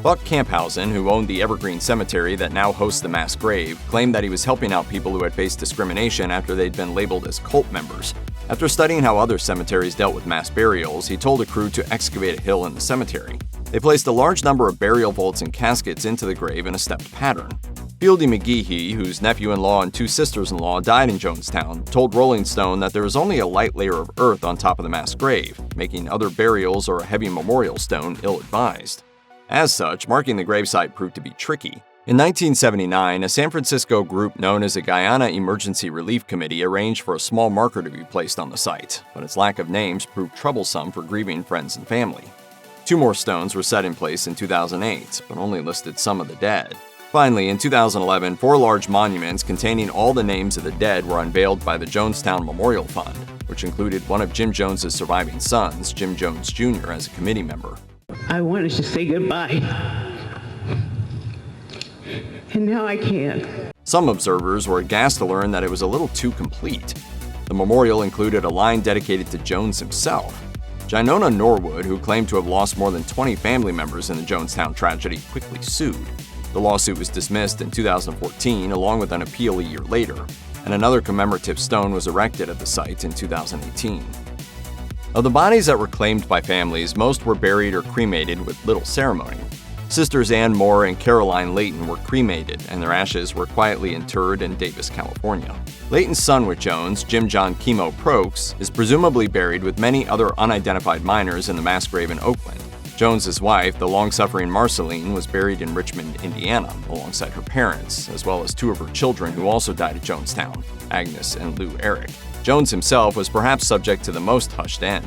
Speaker 1: Buck Camphausen, who owned the Evergreen Cemetery that now hosts the mass grave, claimed that he was helping out people who had faced discrimination after they'd been labeled as cult members. After studying how other cemeteries dealt with mass burials, he told a crew to excavate a hill in the cemetery. They placed a large number of burial vaults and caskets into the grave in a stepped pattern. Fieldy McGehee, whose nephew-in-law and 2 sisters-in-law died in Jonestown, told Rolling Stone that there was only a light layer of earth on top of the mass grave, making other burials or a heavy memorial stone ill-advised. As such, marking the gravesite proved to be tricky. In 1979, a San Francisco group known as the Guyana Emergency Relief Committee arranged for a small marker to be placed on the site, but its lack of names proved troublesome for grieving friends and family. 2 more stones were set in place in 2008, but only listed some of the dead. Finally, in 2011, 4 large monuments containing all the names of the dead were unveiled by the Jonestown Memorial Fund, which included one of Jim Jones's surviving sons, Jim Jones Jr., as a committee member.
Speaker 21: I wanted to say goodbye, and now I can't.
Speaker 1: Some observers were aghast to learn that it was a little too complete. The memorial included a line dedicated to Jones himself. Gynona Norwood, who claimed to have lost more than 20 family members in the Jonestown tragedy, quickly sued. The lawsuit was dismissed in 2014, along with an appeal a year later, and another commemorative stone was erected at the site in 2018. Of the bodies that were claimed by families, most were buried or cremated with little ceremony. Sisters Ann Moore and Caroline Layton were cremated, and their ashes were quietly interred in Davis, California. Layton's son with Jones, Jim John Chemo Prokes, is presumably buried with many other unidentified miners in the mass grave in Oakland. Jones's wife, the long-suffering Marceline, was buried in Richmond, Indiana, alongside her parents, as well as 2 of her children who also died at Jonestown, Agnes and Lou Eric. Jones himself was perhaps subject to the most hushed end.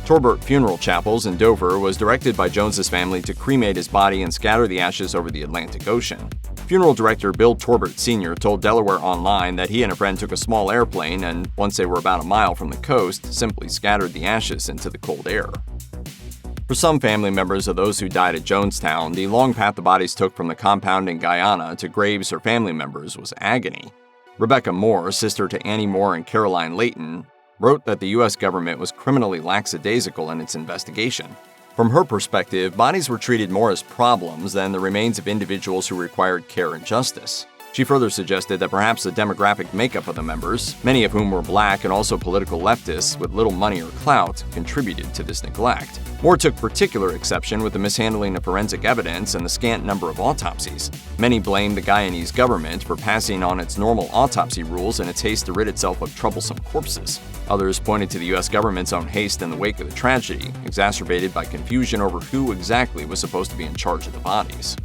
Speaker 1: Torbert Funeral Chapels in Dover was directed by Jones's family to cremate his body and scatter the ashes over the Atlantic Ocean. Funeral director Bill Torbert Sr. told Delaware Online that he and a friend took a small airplane and, once they were about a mile from the coast, simply scattered the ashes into the cold air. For some family members of those who died at Jonestown, the long path the bodies took from the compound in Guyana to graves or family members was agony. Rebecca Moore, sister to Annie Moore and Caroline Layton, wrote that the U.S. government was criminally lackadaisical in its investigation. From her perspective, bodies were treated more as problems than the remains of individuals who required care and justice. She further suggested that perhaps the demographic makeup of the members, many of whom were black and also political leftists with little money or clout, contributed to this neglect. Moore took particular exception with the mishandling of forensic evidence and the scant number of autopsies. Many blamed the Guyanese government for passing on its normal autopsy rules in its haste to rid itself of troublesome corpses. Others pointed to the U.S. government's own haste in the wake of the tragedy, exacerbated by confusion over who exactly was supposed to be in charge of the bodies.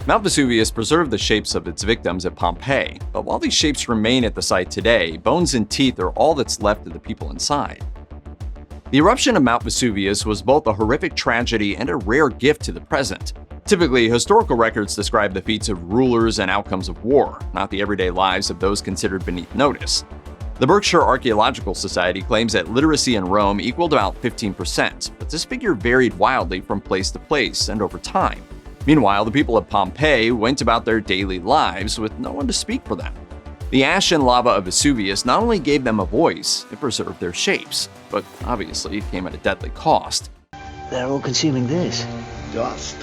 Speaker 1: Mount Vesuvius preserved the shapes of its victims at Pompeii, but while these shapes remain at the site today, bones and teeth are all that's left of the people inside. The eruption of Mount Vesuvius was both a horrific tragedy and a rare gift to the present. Typically, historical records describe the feats of rulers and outcomes of war, not the everyday lives of those considered beneath notice. The Berkshire Archaeological Society claims that literacy in Rome equaled about 15%, but this figure varied wildly from place to place and over time. Meanwhile, the people of Pompeii went about their daily lives with no one to speak for them. The ash and lava of Vesuvius not only gave them a voice, it preserved their shapes, but obviously it came at a deadly cost.
Speaker 4: They're all consuming this.
Speaker 6: Dust.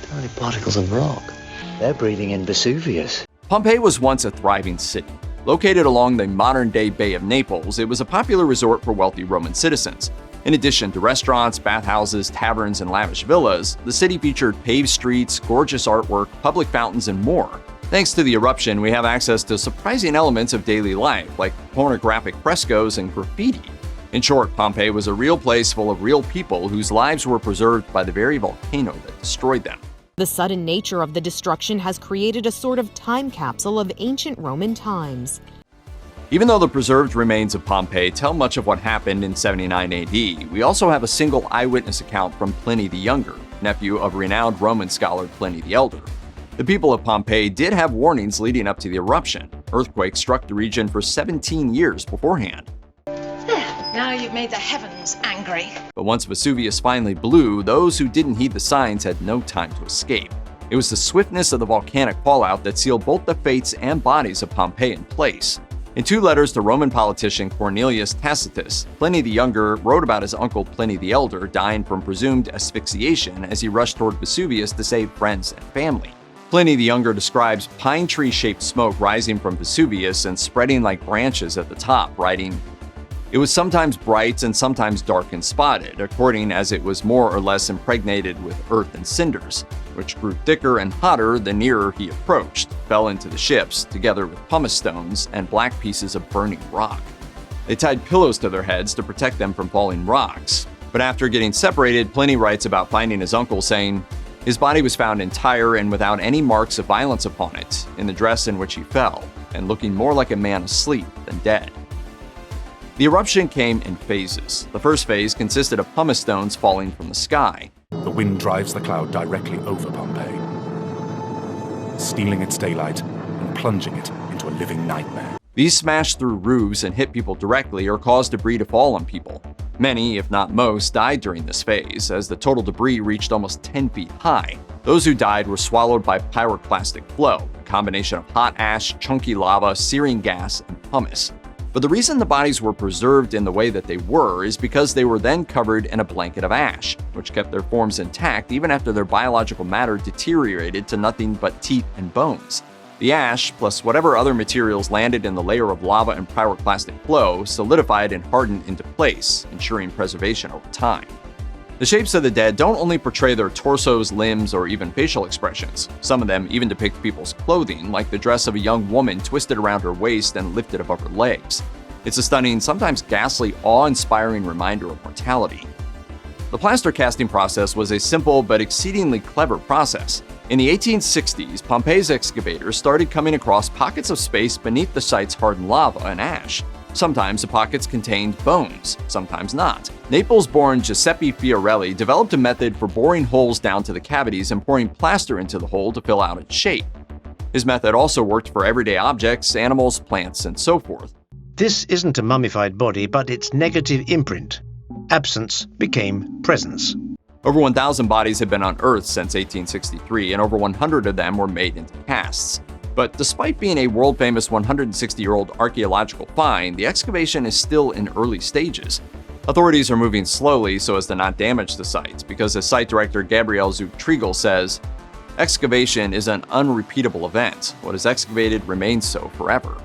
Speaker 4: Tiny particles of rock. They're breathing in Vesuvius.
Speaker 1: Pompeii was once a thriving city. Located along the modern-day Bay of Naples, it was a popular resort for wealthy Roman citizens. In addition to restaurants, bathhouses, taverns, and lavish villas, the city featured paved streets, gorgeous artwork, public fountains, and more. Thanks to the eruption, we have access to surprising elements of daily life, like pornographic frescoes and graffiti. In short, Pompeii was a real place full of real people whose lives were preserved by the very volcano that destroyed them.
Speaker 22: The sudden nature of the destruction has created a sort of time capsule of ancient Roman times.
Speaker 1: Even though the preserved remains of Pompeii tell much of what happened in 79 AD, we also have a single eyewitness account from Pliny the Younger, nephew of renowned Roman scholar Pliny the Elder. The people of Pompeii did have warnings leading up to the eruption. Earthquakes struck the region for 17 years beforehand.
Speaker 23: Now you've made the heavens angry.
Speaker 1: But once Vesuvius finally blew, those who didn't heed the signs had no time to escape. It was the swiftness of the volcanic fallout that sealed both the fates and bodies of Pompeii in place. In 2 letters to Roman politician Cornelius Tacitus, Pliny the Younger wrote about his uncle Pliny the Elder dying from presumed asphyxiation as he rushed toward Vesuvius to save friends and family. Pliny the Younger describes pine tree-shaped smoke rising from Vesuvius and spreading like branches at the top, writing, "It was sometimes bright and sometimes dark and spotted, according as it was more or less impregnated with earth and cinders, which grew thicker and hotter the nearer he approached, fell into the ships, together with pumice stones and black pieces of burning rock. They tied pillows to their heads to protect them from falling rocks." But after getting separated, Pliny writes about finding his uncle, saying, "His body was found entire and without any marks of violence upon it, in the dress in which he fell, and looking more like a man asleep than dead." The eruption came in phases. The first phase consisted of pumice stones falling from the sky.
Speaker 24: The wind drives the cloud directly over Pompeii, stealing its daylight and plunging it into a living nightmare.
Speaker 1: These smashed through roofs and hit people directly or caused debris to fall on people. Many, if not most, died during this phase, as the total debris reached almost 10 feet high. Those who died were swallowed by pyroclastic flow, a combination of hot ash, chunky lava, searing gas, and pumice. But the reason the bodies were preserved in the way that they were is because they were then covered in a blanket of ash, which kept their forms intact even after their biological matter deteriorated to nothing but teeth and bones. The ash, plus whatever other materials landed in the layer of lava and pyroclastic flow, solidified and hardened into place, ensuring preservation over time. The shapes of the dead don't only portray their torsos, limbs, or even facial expressions. Some of them even depict people's clothing, like the dress of a young woman twisted around her waist and lifted above her legs. It's a stunning, sometimes ghastly, awe-inspiring reminder of mortality. The plaster casting process was a simple but exceedingly clever process. In the 1860s, Pompeii's excavators started coming across pockets of space beneath the site's hardened lava and ash. Sometimes the pockets contained bones, sometimes not. Naples-born Giuseppe Fiorelli developed a method for boring holes down to the cavities and pouring plaster into the hole to fill out its shape. His method also worked for everyday objects, animals, plants, and so forth.
Speaker 25: This isn't a mummified body, but its negative imprint. Absence became presence.
Speaker 1: Over 1,000 bodies had been unearthed since 1863, and over 100 of them were made into casts. But despite being a world-famous 160-year-old archaeological find, the excavation is still in early stages. Authorities are moving slowly so as to not damage the site, because as site director Gabriel Zutriegel says, Excavation is an unrepeatable event. What is excavated remains so forever.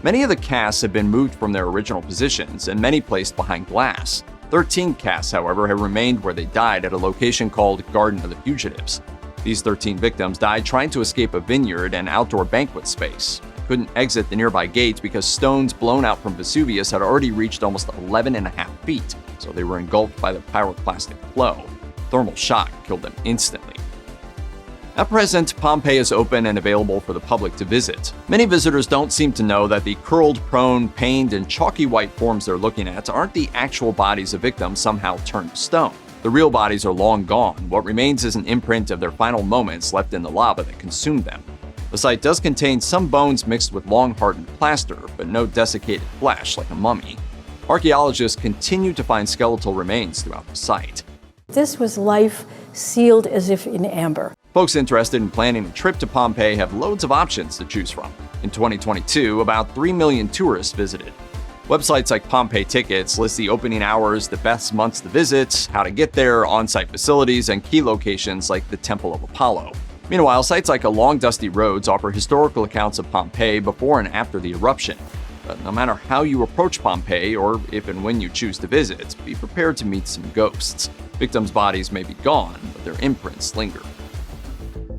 Speaker 1: Many of the casts have been moved from their original positions, and many placed behind glass. 13 casts, however, have remained where they died at a location called Garden of the Fugitives. These 13 victims died trying to escape a vineyard and outdoor banquet space. Couldn't exit the nearby gates because stones blown out from Vesuvius had already reached almost 11.5 feet, so they were engulfed by the pyroclastic flow. Thermal shock killed them instantly. At present, Pompeii is open and available for the public to visit. Many visitors don't seem to know that the curled, prone, pained, and chalky white forms they're looking at aren't the actual bodies of victims somehow turned to stone. The real bodies are long gone. What remains is an imprint of their final moments left in the lava that consumed them. The site does contain some bones mixed with long-hardened plaster, but no desiccated flesh like a mummy. Archaeologists continue to find skeletal remains throughout the site.
Speaker 2: This was life sealed as if in amber.
Speaker 1: Folks interested in planning a trip to Pompeii have loads of options to choose from. In 2022, about 3 million tourists visited. Websites like Pompeii Tickets list the opening hours, the best months to visit, how to get there, on-site facilities, and key locations like the Temple of Apollo. Meanwhile, sites like Along Dusty Roads offer historical accounts of Pompeii before and after the eruption. But no matter how you approach Pompeii, or if and when you choose to visit, be prepared to meet some ghosts. Victims' bodies may be gone, but their imprints linger.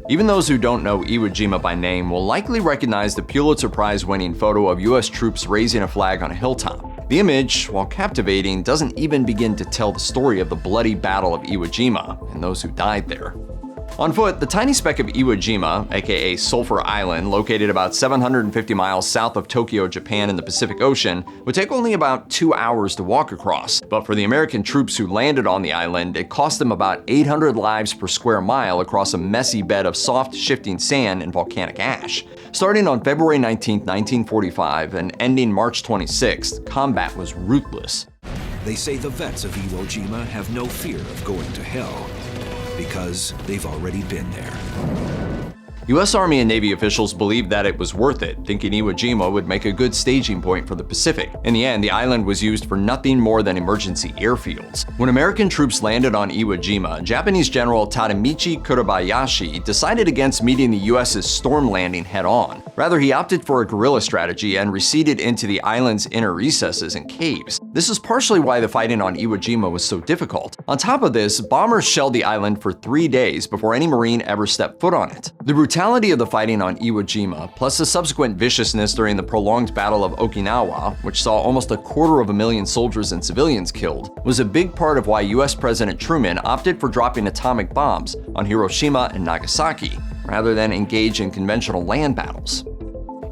Speaker 1: Even those who don't know Iwo Jima by name will likely recognize the Pulitzer Prize-winning photo of U.S. troops raising a flag on a hilltop. The image, while captivating, doesn't even begin to tell the story of the bloody Battle of Iwo Jima and those who died there. On foot, the tiny speck of Iwo Jima, aka Sulphur Island, located about 750 miles south of Tokyo, Japan in the Pacific Ocean, would take only about 2 hours to walk across. But for the American troops who landed on the island, it cost them about 800 lives per square mile across a messy bed of soft, shifting sand and volcanic ash. Starting on February 19, 1945, and ending March 26, combat was ruthless.
Speaker 5: They say the vets of Iwo Jima have no fear of going to hell, because they've already been there.
Speaker 1: U.S. Army and Navy officials believed that it was worth it, thinking Iwo Jima would make a good staging point for the Pacific. In the end, the island was used for nothing more than emergency airfields. When American troops landed on Iwo Jima, Japanese General Tadamichi Kurabayashi decided against meeting the U.S.'s storm landing head-on. Rather, he opted for a guerrilla strategy and receded into the island's inner recesses and caves. This is partially why the fighting on Iwo Jima was so difficult. On top of this, bombers shelled the island for 3 days before any Marine ever stepped foot on it. The brutality of the fighting on Iwo Jima, plus the subsequent viciousness during the prolonged Battle of Okinawa, which saw almost 250,000 soldiers and civilians killed, was a big part of why US President Truman opted for dropping atomic bombs on Hiroshima and Nagasaki, rather than engage in conventional land battles.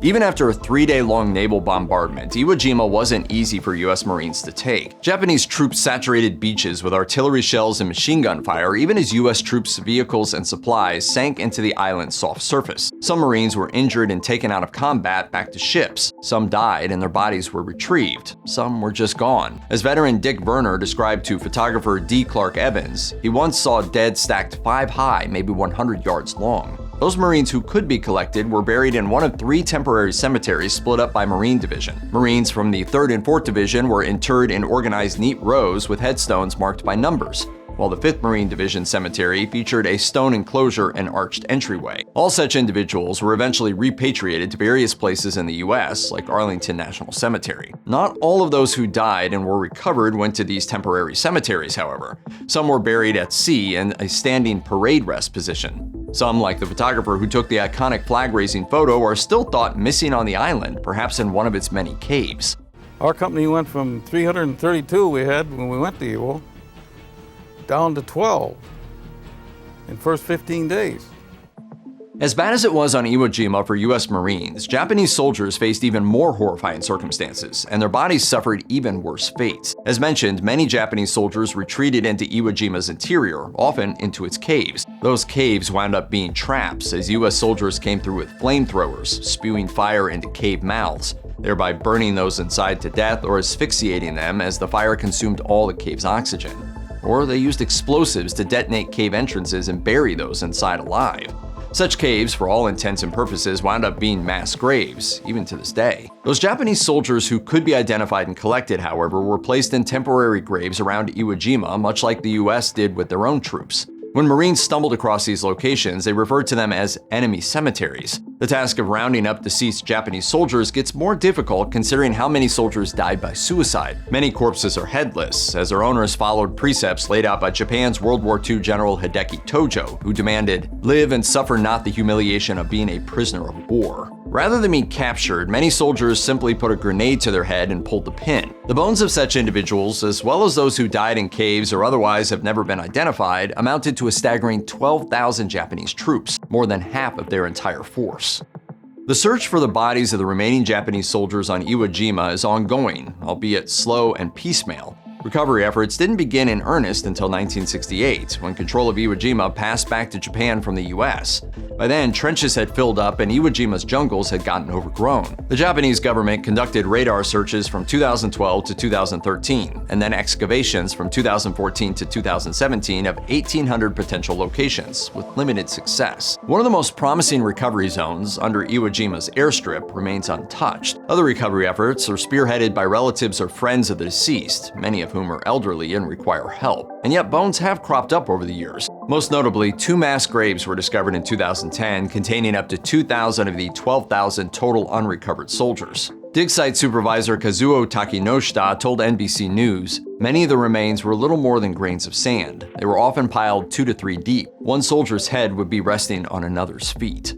Speaker 1: Even after a 3-day-long naval bombardment, Iwo Jima wasn't easy for US Marines to take. Japanese troops saturated beaches with artillery shells and machine gun fire, even as US troops' vehicles and supplies sank into the island's soft surface. Some Marines were injured and taken out of combat back to ships. Some died and their bodies were retrieved. Some were just gone. As veteran Dick Verner described to photographer D. Clark Evans, he once saw dead stacked 5 high, maybe 100 yards long. Those Marines who could be collected were buried in one of 3 temporary cemeteries split up by Marine Division. Marines from the 3rd and 4th Division were interred in organized neat rows with headstones marked by numbers, while the 5th Marine Division cemetery featured a stone enclosure and arched entryway. All such individuals were eventually repatriated to various places in the US, like Arlington National Cemetery. Not all of those who died and were recovered went to these temporary cemeteries, however. Some were buried at sea in a standing parade rest position. Some, like the photographer who took the iconic flag-raising photo, are still thought missing on the island, perhaps in one of its many caves.
Speaker 7: Our company went from 332 we had when we went to Iwo, down to 12 in first 15 days.
Speaker 1: As bad as it was on Iwo Jima for US Marines, Japanese soldiers faced even more horrifying circumstances, and their bodies suffered even worse fates. As mentioned, many Japanese soldiers retreated into Iwo Jima's interior, often into its caves. Those caves wound up being traps as US soldiers came through with flamethrowers, spewing fire into cave mouths, thereby burning those inside to death or asphyxiating them as the fire consumed all the cave's oxygen. Or they used explosives to detonate cave entrances and bury those inside alive. Such caves, for all intents and purposes, wound up being mass graves, even to this day. Those Japanese soldiers who could be identified and collected, however, were placed in temporary graves around Iwo Jima, much like the US did with their own troops. When Marines stumbled across these locations, they referred to them as enemy cemeteries. The task of rounding up deceased Japanese soldiers gets more difficult considering how many soldiers died by suicide. Many corpses are headless, as their owners followed precepts laid out by Japan's World War II General Hideki Tojo, who demanded, "Live and suffer not the humiliation of being a prisoner of war." Rather than being captured, many soldiers simply put a grenade to their head and pulled the pin. The bones of such individuals, as well as those who died in caves or otherwise have never been identified, amounted to a staggering 12,000 Japanese troops, more than half of their entire force. The search for the bodies of the remaining Japanese soldiers on Iwo Jima is ongoing, albeit slow and piecemeal. Recovery efforts didn't begin in earnest until 1968, when control of Iwo Jima passed back to Japan from the US. By then, trenches had filled up and Iwo Jima's jungles had gotten overgrown. The Japanese government conducted radar searches from 2012 to 2013, and then excavations from 2014 to 2017 of 1,800 potential locations, with limited success. One of the most promising recovery zones under Iwo Jima's airstrip remains untouched. Other recovery efforts are spearheaded by relatives or friends of the deceased, many of whom are elderly and require help. And yet bones have cropped up over the years. Most notably, 2 mass graves were discovered in 2010 containing up to 2,000 of the 12,000 total unrecovered soldiers. Dig site supervisor Kazuo Takinoshita told NBC News, "Many of the remains were little more than grains of sand. They were often piled 2 to 3 deep. One soldier's head would be resting on another's feet."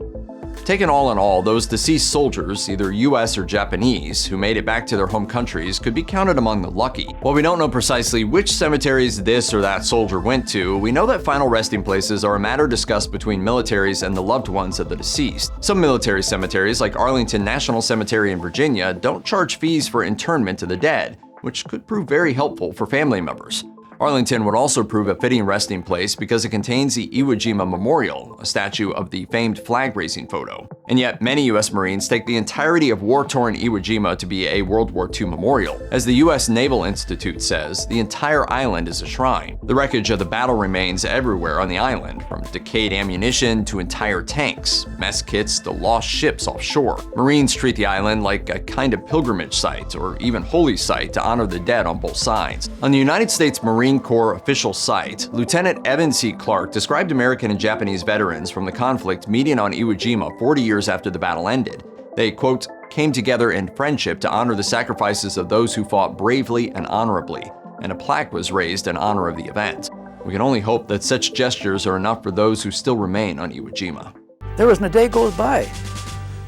Speaker 1: Taken all in all, those deceased soldiers, either US or Japanese, who made it back to their home countries could be counted among the lucky. While we don't know precisely which cemeteries this or that soldier went to, we know that final resting places are a matter discussed between militaries and the loved ones of the deceased. Some military cemeteries, like Arlington National Cemetery in Virginia, don't charge fees for internment of the dead, which could prove very helpful for family members. Arlington would also prove a fitting resting place because it contains the Iwo Jima Memorial, a statue of the famed flag-raising photo. And yet, many US Marines take the entirety of war-torn Iwo Jima to be a World War II memorial. As the US Naval Institute says, the entire island is a shrine. The wreckage of the battle remains everywhere on the island, from decayed ammunition to entire tanks, mess kits to lost ships offshore. Marines treat the island like a kind of pilgrimage site, or even holy site, to honor the dead on both sides. On the United States Marine Corps official site, Lieutenant Evan C. Clark described American and Japanese veterans from the conflict meeting on Iwo Jima 40 years after the battle ended. They, quote, came together in friendship to honor the sacrifices of those who fought bravely and honorably, and a plaque was raised in honor of the event. We can only hope that such gestures are enough for those who still remain on Iwo Jima.
Speaker 8: There isn't a day goes by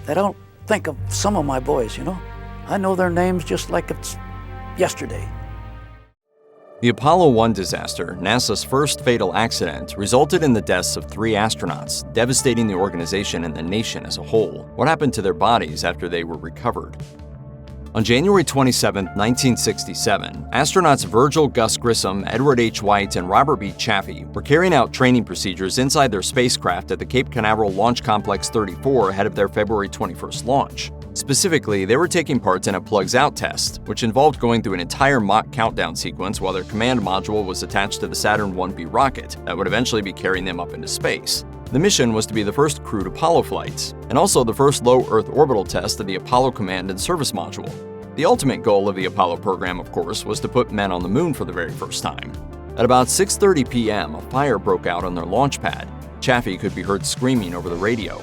Speaker 8: that I don't think of some of my boys, you know? I know their names just like it's yesterday.
Speaker 1: The Apollo 1 disaster, NASA's first fatal accident, resulted in the deaths of 3 astronauts, devastating the organization and the nation as a whole. What happened to their bodies after they were recovered? On January 27, 1967, astronauts Virgil Gus Grissom, Edward H. White, and Robert B. Chaffee were carrying out training procedures inside their spacecraft at the Cape Canaveral Launch Complex 34 ahead of their February 21st launch. Specifically, they were taking part in a plugs-out test, which involved going through an entire mock countdown sequence while their command module was attached to the Saturn 1B rocket that would eventually be carrying them up into space. The mission was to be the first crewed Apollo flights, and also the first low Earth orbital test of the Apollo Command and Service Module. The ultimate goal of the Apollo program, of course, was to put men on the moon for the very first time. At about 6:30 p.m., a fire broke out on their launch pad. Chaffee could be heard screaming over the radio.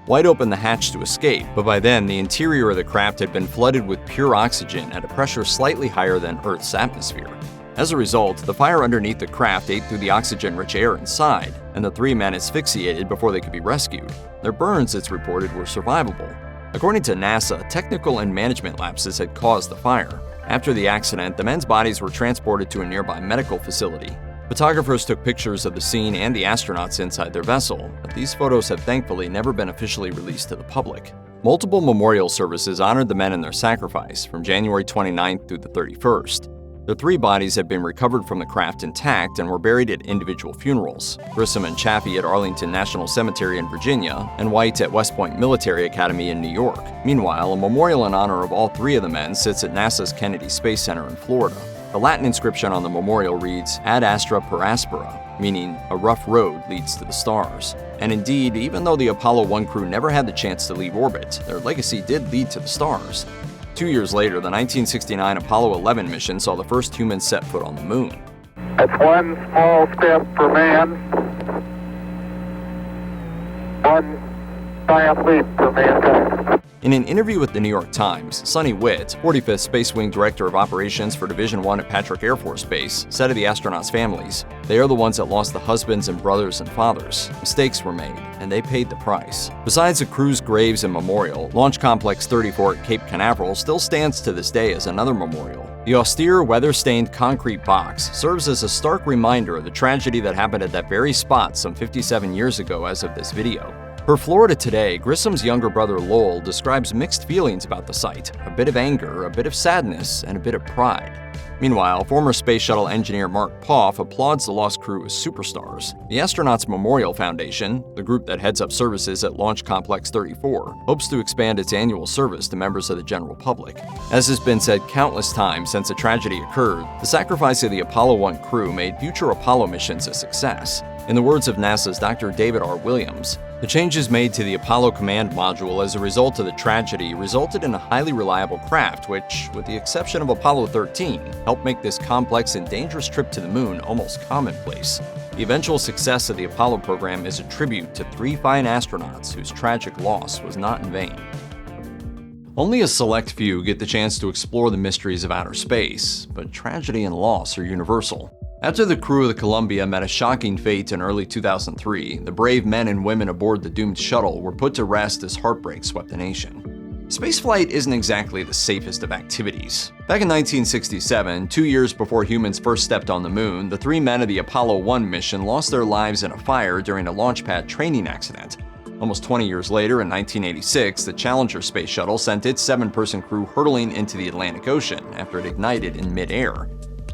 Speaker 1: White opened the hatch to escape, but by then the interior of the craft had been flooded with pure oxygen at a pressure slightly higher than Earth's atmosphere. As a result, the fire underneath the craft ate through the oxygen-rich air inside, and the 3 men asphyxiated before they could be rescued. Their burns, it's reported, were survivable. According to NASA, technical and management lapses had caused the fire. After the accident, the men's bodies were transported to a nearby medical facility. Photographers took pictures of the scene and the astronauts inside their vessel, but these photos have thankfully never been officially released to the public. Multiple memorial services honored the men in their sacrifice from January 29th through the 31st. The 3 bodies had been recovered from the craft intact and were buried at individual funerals, Grissom and Chaffee at Arlington National Cemetery in Virginia, and White at West Point Military Academy in New York. Meanwhile, a memorial in honor of all 3 of the men sits at NASA's Kennedy Space Center in Florida. The Latin inscription on the memorial reads, Ad Astra per Aspera, meaning a rough road leads to the stars. And indeed, even though the Apollo 1 crew never had the chance to leave orbit, their legacy did lead to the stars. 2 years later, the 1969 Apollo 11 mission saw the first humans set foot on the moon.
Speaker 9: It's one small step for man, one giant leap for mankind.
Speaker 1: In an interview with the New York Times, Sonny Witt, 45th Space Wing Director of Operations for Division 1 at Patrick Air Force Base, said of the astronauts' families, "They are the ones that lost the husbands and brothers and fathers. Mistakes were made, and they paid the price." Besides the crew's graves and memorial, Launch Complex 34 at Cape Canaveral still stands to this day as another memorial. The austere, weather-stained concrete box serves as a stark reminder of the tragedy that happened at that very spot some 57 years ago as of this video. For Florida Today, Grissom's younger brother Lowell describes mixed feelings about the site, a bit of anger, a bit of sadness, and a bit of pride. Meanwhile, former Space Shuttle engineer Mark Poff applauds the lost crew as superstars. The Astronauts Memorial Foundation, the group that heads up services at Launch Complex 34, hopes to expand its annual service to members of the general public. As has been said countless times since the tragedy occurred, the sacrifice of the Apollo 1 crew made future Apollo missions a success. In the words of NASA's Dr. David R. Williams, the changes made to the Apollo command module as a result of the tragedy resulted in a highly reliable craft which, with the exception of Apollo 13, helped make this complex and dangerous trip to the moon almost commonplace. The eventual success of the Apollo program is a tribute to 3 fine astronauts whose tragic loss was not in vain. Only a select few get the chance to explore the mysteries of outer space, but tragedy and loss are universal. After the crew of the Columbia met a shocking fate in early 2003, the brave men and women aboard the doomed shuttle were put to rest as heartbreak swept the nation. Spaceflight isn't exactly the safest of activities. Back in 1967, 2 years before humans first stepped on the moon, the 3 men of the Apollo 1 mission lost their lives in a fire during a launch pad training accident. Almost 20 years later, in 1986, the Challenger space shuttle sent its 7-person crew hurtling into the Atlantic Ocean after it ignited in mid-air.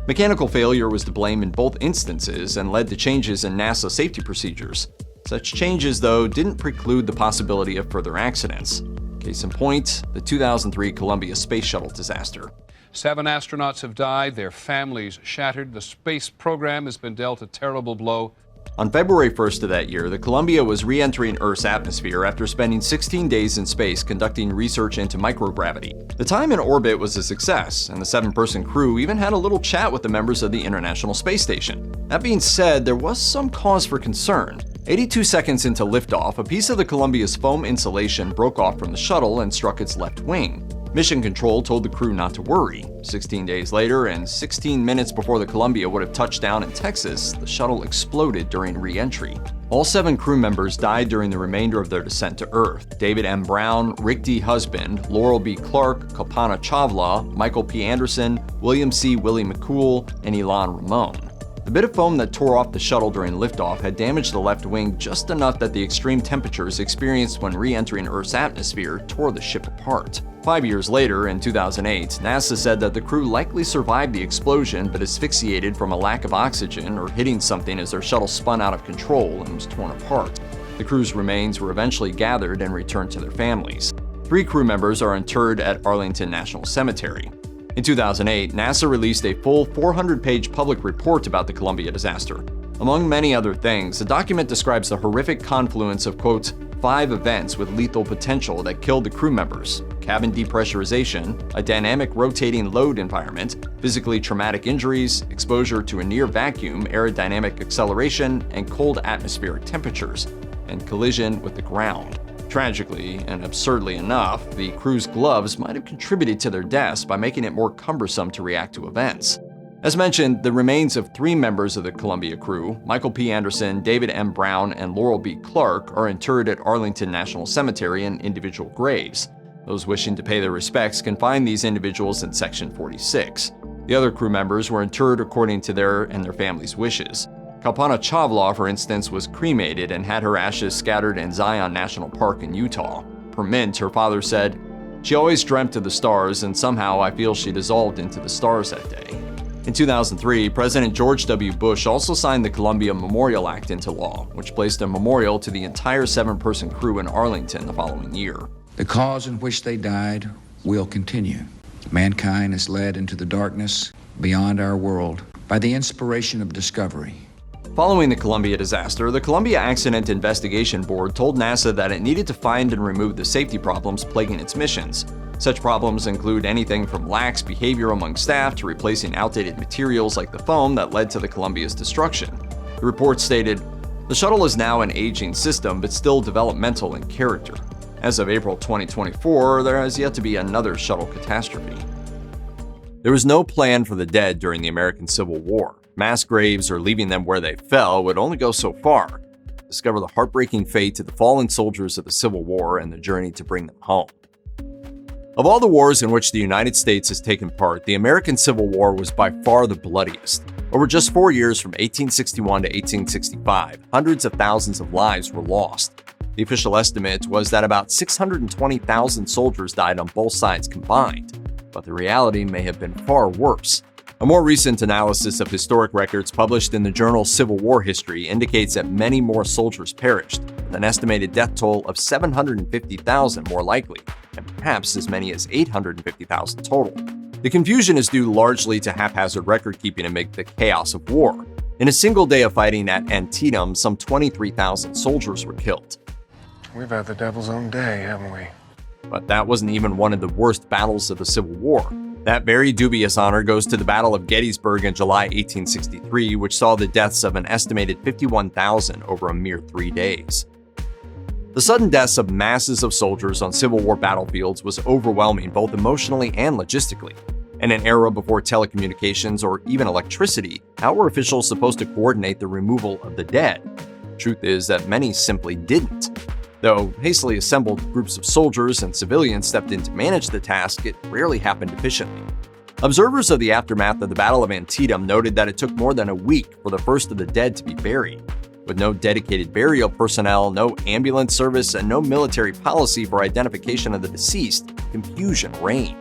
Speaker 1: Mechanical failure was to blame in both instances and led to changes in NASA safety procedures. Such changes, though, didn't preclude the possibility of further accidents. Case in point, the 2003 Columbia Space Shuttle disaster.
Speaker 10: 7 astronauts have died, their families shattered. The space program has been dealt a terrible blow.
Speaker 1: On February 1st of that year, the Columbia was re-entering Earth's atmosphere after spending 16 days in space conducting research into microgravity. The time in orbit was a success, and the 7-person crew even had a little chat with the members of the International Space Station. That being said, there was some cause for concern. 82 seconds into liftoff, a piece of the Columbia's foam insulation broke off from the shuttle and struck its left wing. Mission Control told the crew not to worry. 16 days later, and 16 minutes before the Columbia would have touched down in Texas, the shuttle exploded during re-entry. All 7 crew members died during the remainder of their descent to Earth. David M. Brown, Rick D. Husband, Laurel B. Clark, Kalpana Chawla, Michael P. Anderson, William C. Willie McCool, and Ilan Ramon. The bit of foam that tore off the shuttle during liftoff had damaged the left wing just enough that the extreme temperatures experienced when re-entering Earth's atmosphere tore the ship apart. 5 years later, in 2008, NASA said that the crew likely survived the explosion but asphyxiated from a lack of oxygen or hitting something as their shuttle spun out of control and was torn apart. The crew's remains were eventually gathered and returned to their families. 3 crew members are interred at Arlington National Cemetery. In 2008, NASA released a full 400-page public report about the Columbia disaster. Among many other things, the document describes the horrific confluence of, quote, 5 events with lethal potential that killed the crew members: cabin depressurization, a dynamic rotating load environment, physically traumatic injuries, exposure to a near vacuum, aerodynamic acceleration, and cold atmospheric temperatures, and collision with the ground. Tragically, and absurdly enough, the crew's gloves might have contributed to their deaths by making it more cumbersome to react to events. As mentioned, the remains of 3 members of the Columbia crew, Michael P. Anderson, David M. Brown, and Laurel B. Clark, are interred at Arlington National Cemetery in individual graves. Those wishing to pay their respects can find these individuals in Section 46. The other crew members were interred according to their and their families' wishes. Kalpana Chawla, for instance, was cremated and had her ashes scattered in Zion National Park in Utah. Per mint, her father said, "She always dreamt of the stars, and somehow I feel she dissolved into the stars that day." In 2003, President George W. Bush also signed the Columbia Memorial Act into law, which placed a memorial to the entire 7-person crew in Arlington the following year.
Speaker 11: The cause in which they died will continue. Mankind is led into the darkness beyond our world by the inspiration of discovery.
Speaker 1: Following the Columbia disaster, the Columbia Accident Investigation Board told NASA that it needed to find and remove the safety problems plaguing its missions. Such problems include anything from lax behavior among staff to replacing outdated materials like the foam that led to the Columbia's destruction. The report stated, "The shuttle is now an aging system, but still developmental in character. As of April 2024, there has yet to be another shuttle catastrophe." There was no plan for the dead during the American Civil War. Mass graves or leaving them where they fell would only go so far. Discover the heartbreaking fate of the fallen soldiers of the Civil War and the journey to bring them home. Of all the wars in which the United States has taken part, the American Civil War was by far the bloodiest. Over just 4 years, from 1861 to 1865, hundreds of thousands of lives were lost. The official estimate was that about 620,000 soldiers died on both sides combined, but the reality may have been far worse. A more recent analysis of historic records published in the journal Civil War History indicates that many more soldiers perished, with an estimated death toll of 750,000 more likely, and perhaps as many as 850,000 total. The confusion is due largely to haphazard record keeping amid the chaos of war. In a single day of fighting at Antietam, some 23,000 soldiers were killed.
Speaker 3: We've had the devil's own day, haven't we?
Speaker 1: But that wasn't even one of the worst battles of the Civil War. That very dubious honor goes to the Battle of Gettysburg in July 1863, which saw the deaths of an estimated 51,000 over a mere 3 days. The sudden deaths of masses of soldiers on Civil War battlefields was overwhelming both emotionally and logistically. In an era before telecommunications or even electricity, how were officials supposed to coordinate the removal of the dead? The truth is that many simply didn't. Though hastily assembled groups of soldiers and civilians stepped in to manage the task, it rarely happened efficiently. Observers of the aftermath of the Battle of Antietam noted that it took more than a week for the first of the dead to be buried. With no dedicated burial personnel, no ambulance service, and no military policy for identification of the deceased, confusion reigned.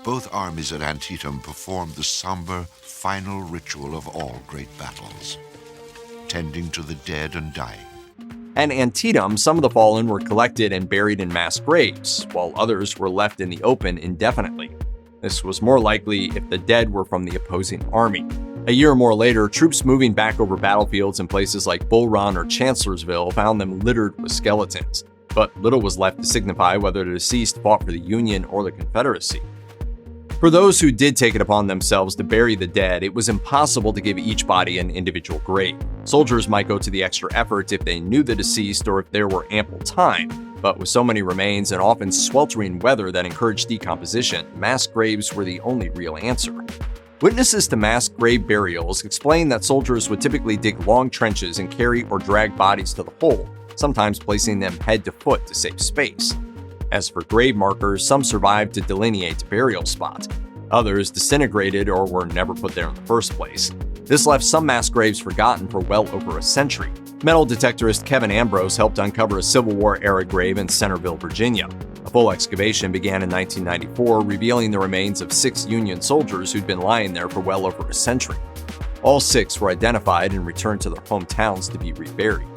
Speaker 12: Both armies at Antietam performed the somber, final ritual of all great battles, tending to the dead and dying.
Speaker 1: At Antietam, some of the fallen were collected and buried in mass graves, while others were left in the open indefinitely. This was more likely if the dead were from the opposing army. A year or more later, troops moving back over battlefields in places like Bull Run or Chancellorsville found them littered with skeletons, but little was left to signify whether the deceased fought for the Union or the Confederacy. For those who did take it upon themselves to bury the dead, it was impossible to give each body an individual grave. Soldiers might go to the extra effort if they knew the deceased or if there were ample time, but with so many remains and often sweltering weather that encouraged decomposition, mass graves were the only real answer. Witnesses to mass grave burials explained that soldiers would typically dig long trenches and carry or drag bodies to the hole, sometimes placing them head to foot to save space. As for grave markers, some survived to delineate the burial spot. Others disintegrated or were never put there in the first place. This left some mass graves forgotten for well over a century. Metal detectorist Kevin Ambrose helped uncover a Civil War-era grave in Centerville, Virginia. A full excavation began in 1994, revealing the remains of 6 Union soldiers who'd been lying there for well over a century. All 6 were identified and returned to their hometowns to be reburied.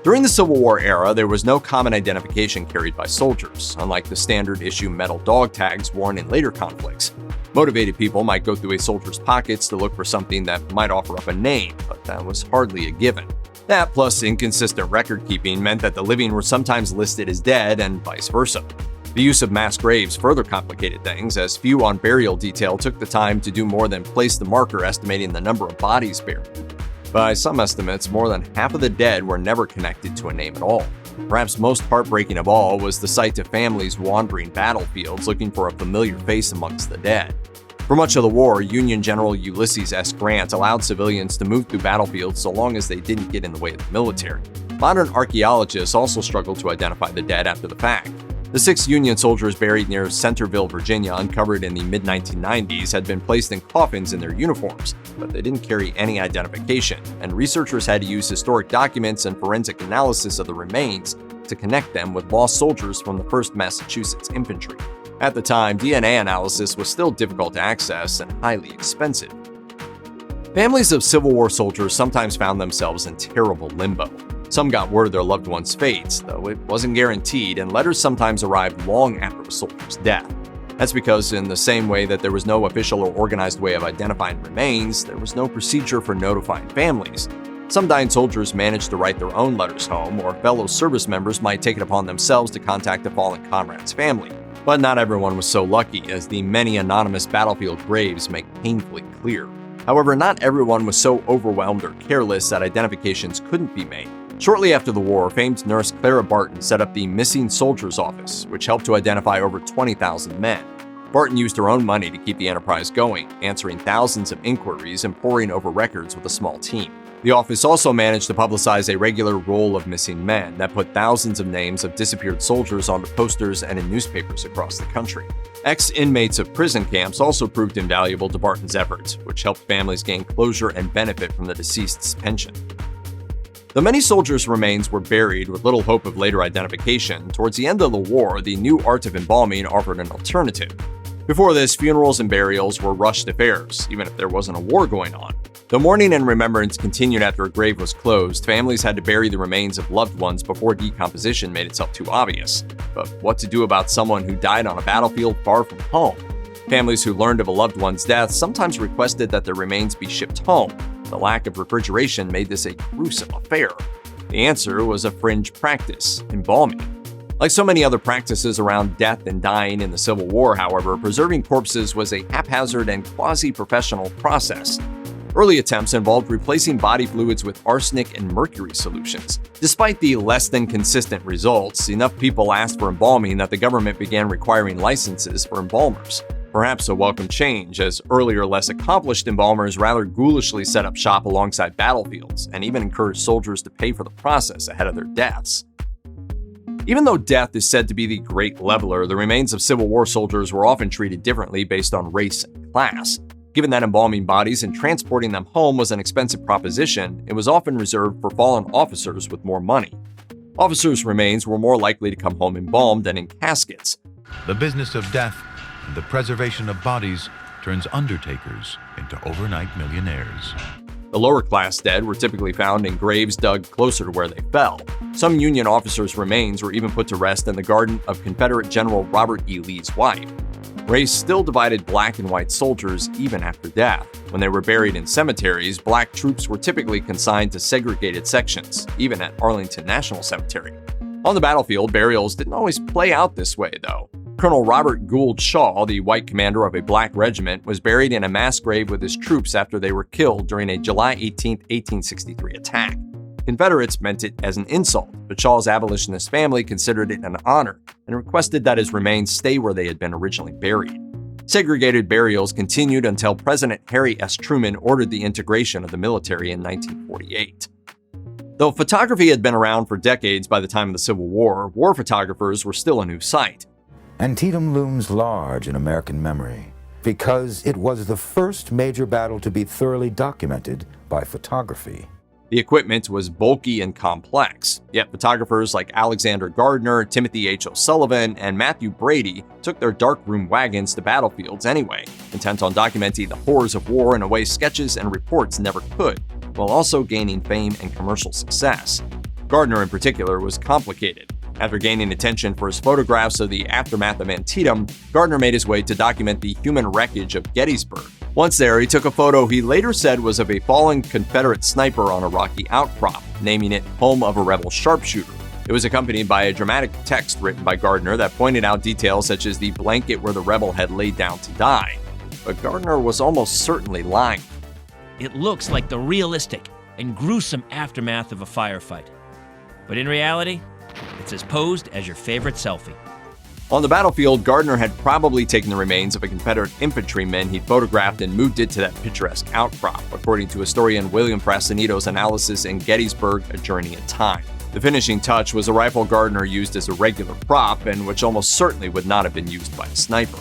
Speaker 1: During the Civil War era, there was no common identification carried by soldiers, unlike the standard-issue metal dog tags worn in later conflicts. Motivated people might go through a soldier's pockets to look for something that might offer up a name, but that was hardly a given. That, plus inconsistent record-keeping, meant that the living were sometimes listed as dead and vice versa. The use of mass graves further complicated things, as few on burial detail took the time to do more than place the marker estimating the number of bodies buried. By some estimates, more than half of the dead were never connected to a name at all. Perhaps most heartbreaking of all was the sight of families wandering battlefields looking for a familiar face amongst the dead. For much of the war, Union General Ulysses S. Grant allowed civilians to move through battlefields so long as they didn't get in the way of the military. Modern archaeologists also struggled to identify the dead after the fact. The 6 Union soldiers buried near Centerville, Virginia, uncovered in the mid-1990s, had been placed in coffins in their uniforms, but they didn't carry any identification, and researchers had to use historic documents and forensic analysis of the remains to connect them with lost soldiers from the 1st Massachusetts Infantry. At the time, DNA analysis was still difficult to access and highly expensive. Families of Civil War soldiers sometimes found themselves in terrible limbo. Some got word of their loved ones' fates, though it wasn't guaranteed, and letters sometimes arrived long after a soldier's death. That's because, in the same way that there was no official or organized way of identifying remains, there was no procedure for notifying families. Some dying soldiers managed to write their own letters home, or fellow service members might take it upon themselves to contact a fallen comrade's family. But not everyone was so lucky, as the many anonymous battlefield graves make painfully clear. However, not everyone was so overwhelmed or careless that identifications couldn't be made. Shortly after the war, famed nurse Clara Barton set up the Missing Soldiers Office, which helped to identify over 20,000 men. Barton used her own money to keep the enterprise going, answering thousands of inquiries and poring over records with a small team. The office also managed to publicize a regular roll of missing men that put thousands of names of disappeared soldiers onto posters and in newspapers across the country. Ex-inmates of prison camps also proved invaluable to Barton's efforts, which helped families gain closure and benefit from the deceased's pension. Though many soldiers' remains were buried with little hope of later identification, towards the end of the war, the new art of embalming offered an alternative. Before this, funerals and burials were rushed affairs, even if there wasn't a war going on. Though mourning and remembrance continued after a grave was closed, families had to bury the remains of loved ones before decomposition made itself too obvious. But what to do about someone who died on a battlefield far from home? Families who learned of a loved one's death sometimes requested that their remains be shipped home. The lack of refrigeration made this a gruesome affair. The answer was a fringe practice, embalming. Like so many other practices around death and dying in the Civil War, however, preserving corpses was a haphazard and quasi-professional process. Early attempts involved replacing body fluids with arsenic and mercury solutions. Despite the less than consistent results, enough people asked for embalming that the government began requiring licenses for embalmers. Perhaps a welcome change, as earlier, less accomplished embalmers rather ghoulishly set up shop alongside battlefields and even encouraged soldiers to pay for the process ahead of their deaths. Even though death is said to be the great leveler, the remains of Civil War soldiers were often treated differently based on race and class. Given that embalming bodies and transporting them home was an expensive proposition, it was often reserved for fallen officers with more money. Officers' remains were more likely to come home embalmed than in caskets.
Speaker 13: The business of death and the preservation of bodies turns undertakers into overnight millionaires.
Speaker 1: The lower class dead were typically found in graves dug closer to where they fell. Some Union officers' remains were even put to rest in the garden of Confederate General Robert E. Lee's wife. Race still divided black and white soldiers even after death. When they were buried in cemeteries, black troops were typically consigned to segregated sections, even at Arlington National Cemetery. On the battlefield, burials didn't always play out this way, though. Colonel Robert Gould Shaw, the white commander of a black regiment, was buried in a mass grave with his troops after they were killed during a July 18, 1863 attack. Confederates meant it as an insult, but Shaw's abolitionist family considered it an honor and requested that his remains stay where they had been originally buried. Segregated burials continued until President Harry S. Truman ordered the integration of the military in 1948. Though photography had been around for decades by the time of the Civil War, war photographers were still a new sight.
Speaker 14: Antietam looms large in American memory because it was the first major battle to be thoroughly documented by photography.
Speaker 1: The equipment was bulky and complex, yet photographers like Alexander Gardner, Timothy H. O'Sullivan, and Matthew Brady took their darkroom wagons to battlefields anyway, intent on documenting the horrors of war in a way sketches and reports never could, while also gaining fame and commercial success. Gardner in particular was complicated. After gaining attention for his photographs of the aftermath of Antietam, Gardner made his way to document the human wreckage of Gettysburg. Once there, he took a photo he later said was of a fallen Confederate sniper on a rocky outcrop, naming it Home of a Rebel Sharpshooter. It was accompanied by a dramatic text written by Gardner that pointed out details such as the blanket where the rebel had laid down to die. But Gardner was almost certainly lying.
Speaker 15: It looks like the realistic and gruesome aftermath of a firefight. But in reality, it's as posed as your favorite selfie.
Speaker 1: On the battlefield, Gardner had probably taken the remains of a Confederate infantryman he'd photographed and moved it to that picturesque outcrop, according to historian William Frassanito's analysis in Gettysburg, A Journey in Time. The finishing touch was a rifle Gardner used as a regular prop, and which almost certainly would not have been used by a sniper.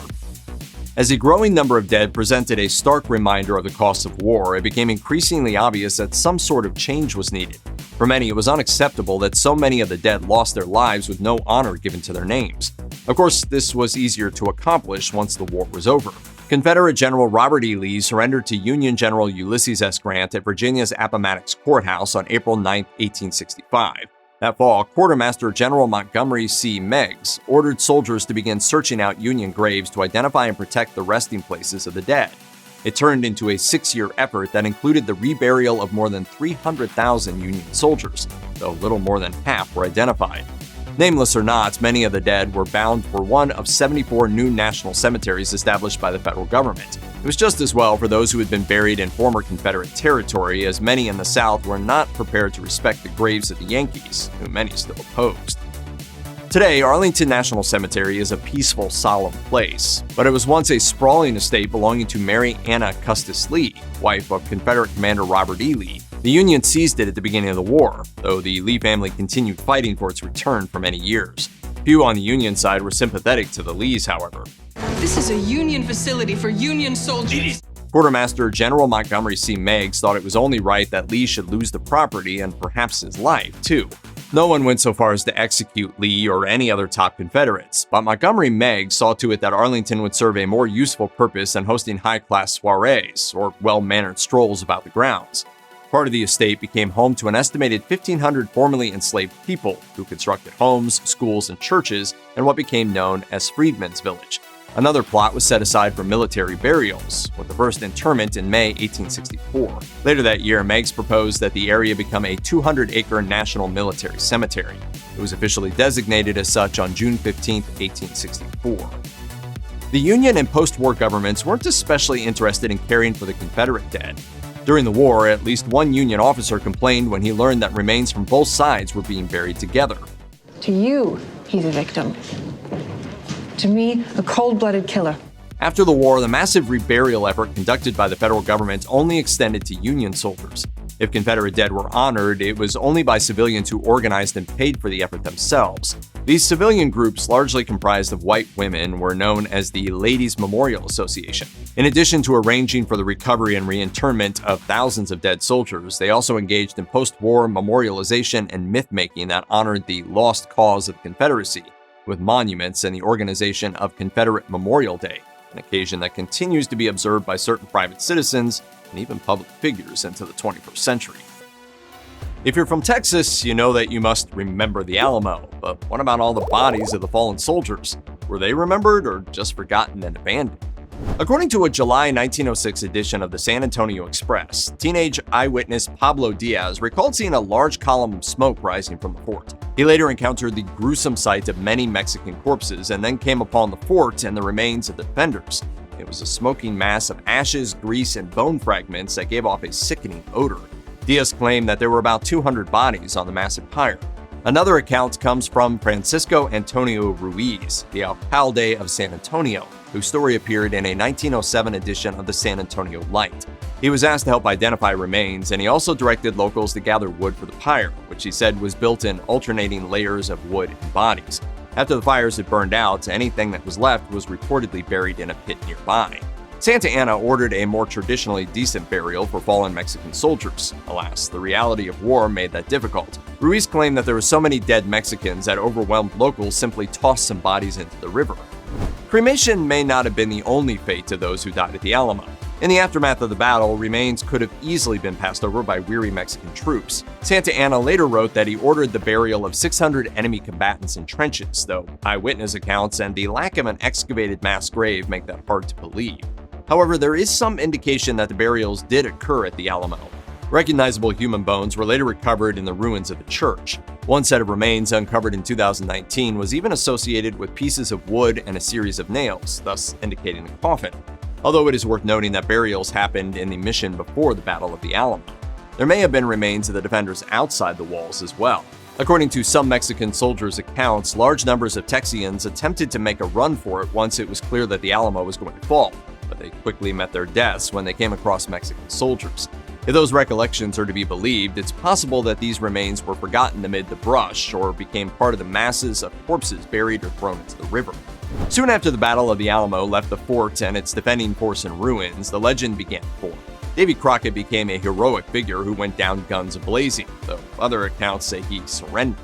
Speaker 1: As a growing number of dead presented a stark reminder of the costs of war, it became increasingly obvious that some sort of change was needed. For many, it was unacceptable that so many of the dead lost their lives with no honor given to their names. Of course, this was easier to accomplish once the war was over. Confederate General Robert E. Lee surrendered to Union General Ulysses S. Grant at Virginia's Appomattox Courthouse on April 9, 1865. That fall, Quartermaster General Montgomery C. Meigs ordered soldiers to begin searching out Union graves to identify and protect the resting places of the dead. It turned into a 6-year effort that included the reburial of more than 300,000 Union soldiers, though little more than half were identified. Nameless or not, many of the dead were bound for one of 74 new national cemeteries established by the federal government. It was just as well for those who had been buried in former Confederate territory, as many in the South were not prepared to respect the graves of the Yankees, who many still opposed. Today, Arlington National Cemetery is a peaceful, solemn place, but it was once a sprawling estate belonging to Mary Anna Custis Lee, wife of Confederate Commander Robert E. Lee. The Union seized it at the beginning of the war, though the Lee family continued fighting for its return for many years. Few on the Union side were sympathetic to the Lees, however.
Speaker 16: This is a Union facility for Union soldiers.
Speaker 1: Quartermaster General Montgomery C. Meigs thought it was only right that Lee should lose the property and perhaps his life, too. No one went so far as to execute Lee or any other top Confederates, but Montgomery Meigs saw to it that Arlington would serve a more useful purpose than hosting high-class soirees or well-mannered strolls about the grounds. Part of the estate became home to an estimated 1,500 formerly enslaved people who constructed homes, schools, and churches in what became known as Freedmen's Village. Another plot was set aside for military burials, with the first interment in May 1864. Later that year, Meigs proposed that the area become a 200-acre national military cemetery. It was officially designated as such on June 15, 1864. The Union and post-war governments weren't especially interested in caring for the Confederate dead. During the war, at least one Union officer complained when he learned that remains from both sides were being buried together.
Speaker 17: To you, he's a victim. To me, a cold-blooded killer.
Speaker 1: After the war, the massive reburial effort conducted by the federal government only extended to Union soldiers. If Confederate dead were honored, it was only by civilians who organized and paid for the effort themselves. These civilian groups, largely comprised of white women, were known as the Ladies' Memorial Association. In addition to arranging for the recovery and reinterment of thousands of dead soldiers, they also engaged in post-war memorialization and myth-making that honored the lost cause of the Confederacy, with monuments and the organization of Confederate Memorial Day, an occasion that continues to be observed by certain private citizens and even public figures into the 21st century. If you're from Texas, you know that you must remember the Alamo, but what about all the bodies of the fallen soldiers? Were they remembered or just forgotten and abandoned? According to a July 1906 edition of the San Antonio Express, teenage eyewitness Pablo Diaz recalled seeing a large column of smoke rising from the fort. He later encountered the gruesome sight of many Mexican corpses and then came upon the fort and the remains of the defenders. It was a smoking mass of ashes, grease, and bone fragments that gave off a sickening odor. Diaz claimed that there were about 200 bodies on the massive pyre. Another account comes from Francisco Antonio Ruiz, the alcalde of San Antonio, whose story appeared in a 1907 edition of the San Antonio Light. He was asked to help identify remains, and he also directed locals to gather wood for the pyre, which he said was built in alternating layers of wood and bodies. After the fires had burned out, anything that was left was reportedly buried in a pit nearby. Santa Anna ordered a more traditionally decent burial for fallen Mexican soldiers. Alas, the reality of war made that difficult. Ruiz claimed that there were so many dead Mexicans that overwhelmed locals simply tossed some bodies into the river. Cremation may not have been the only fate to those who died at the Alamo. In the aftermath of the battle, remains could have easily been passed over by weary Mexican troops. Santa Anna later wrote that he ordered the burial of 600 enemy combatants in trenches, though eyewitness accounts and the lack of an excavated mass grave make that hard to believe. However, there is some indication that the burials did occur at the Alamo. Recognizable human bones were later recovered in the ruins of the church. One set of remains uncovered in 2019 was even associated with pieces of wood and a series of nails, thus indicating a coffin. Although it is worth noting that burials happened in the mission before the Battle of the Alamo. There may have been remains of the defenders outside the walls as well. According to some Mexican soldiers' accounts, large numbers of Texians attempted to make a run for it once it was clear that the Alamo was going to fall, but they quickly met their deaths when they came across Mexican soldiers. If those recollections are to be believed, it's possible that these remains were forgotten amid the brush or became part of the masses of corpses buried or thrown into the river. Soon after the Battle of the Alamo left the fort and its defending force in ruins, the legend began to form. Davy Crockett became a heroic figure who went down guns a-blazing, though other accounts say he surrendered.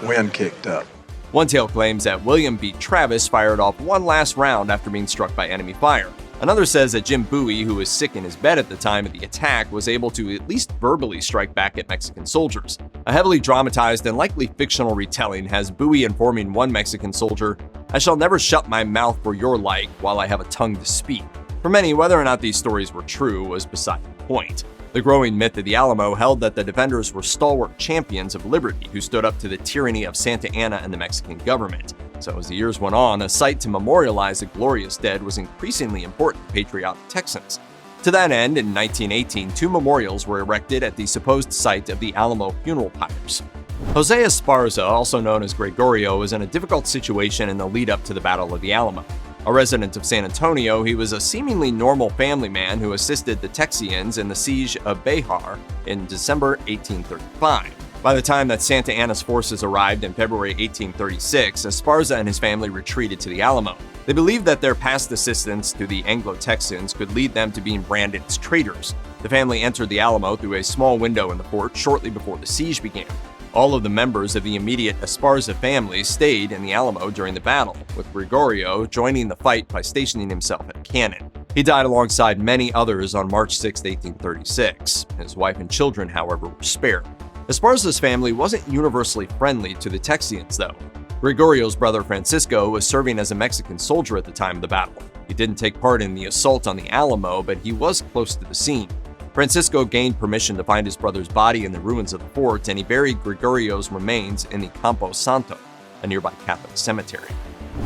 Speaker 24: Wind kicked up.
Speaker 1: One tale claims that William B. Travis fired off one last round after being struck by enemy fire. Another says that Jim Bowie, who was sick in his bed at the time of the attack, was able to at least verbally strike back at Mexican soldiers. A heavily dramatized and likely fictional retelling has Bowie informing one Mexican soldier, "I shall never shut my mouth for your like while I have a tongue to speak." For many, whether or not these stories were true was beside the point. The The growing myth of the Alamo held that the defenders were stalwart champions of liberty who stood up to the tyranny of Santa Anna and the Mexican government. So as the years went on, a site to memorialize the glorious dead was increasingly important to patriotic Texans. To that end, in 1918, 2 memorials were erected at the supposed site of the Alamo funeral pyres. Jose Esparza, also known as Gregorio, was in a difficult situation in the lead-up to the Battle of the Alamo. A resident of San Antonio, he was a seemingly normal family man who assisted the Texians in the siege of Béjar in December 1835. By the time that Santa Anna's forces arrived in February 1836, Esparza and his family retreated to the Alamo. They believed that their past assistance to the Anglo-Texans could lead them to being branded as traitors. The family entered the Alamo through a small window in the fort shortly before the siege began. All of the members of the immediate Esparza family stayed in the Alamo during the battle, with Gregorio joining the fight by stationing himself at a cannon. He died alongside many others on March 6, 1836. His wife and children, however, were spared. Esparza's family wasn't universally friendly to the Texians, though. Gregorio's brother Francisco was serving as a Mexican soldier at the time of the battle. He didn't take part in the assault on the Alamo, but he was close to the scene. Francisco gained permission to find his brother's body in the ruins of the fort, and he buried Gregorio's remains in the Campo Santo, a nearby Catholic cemetery.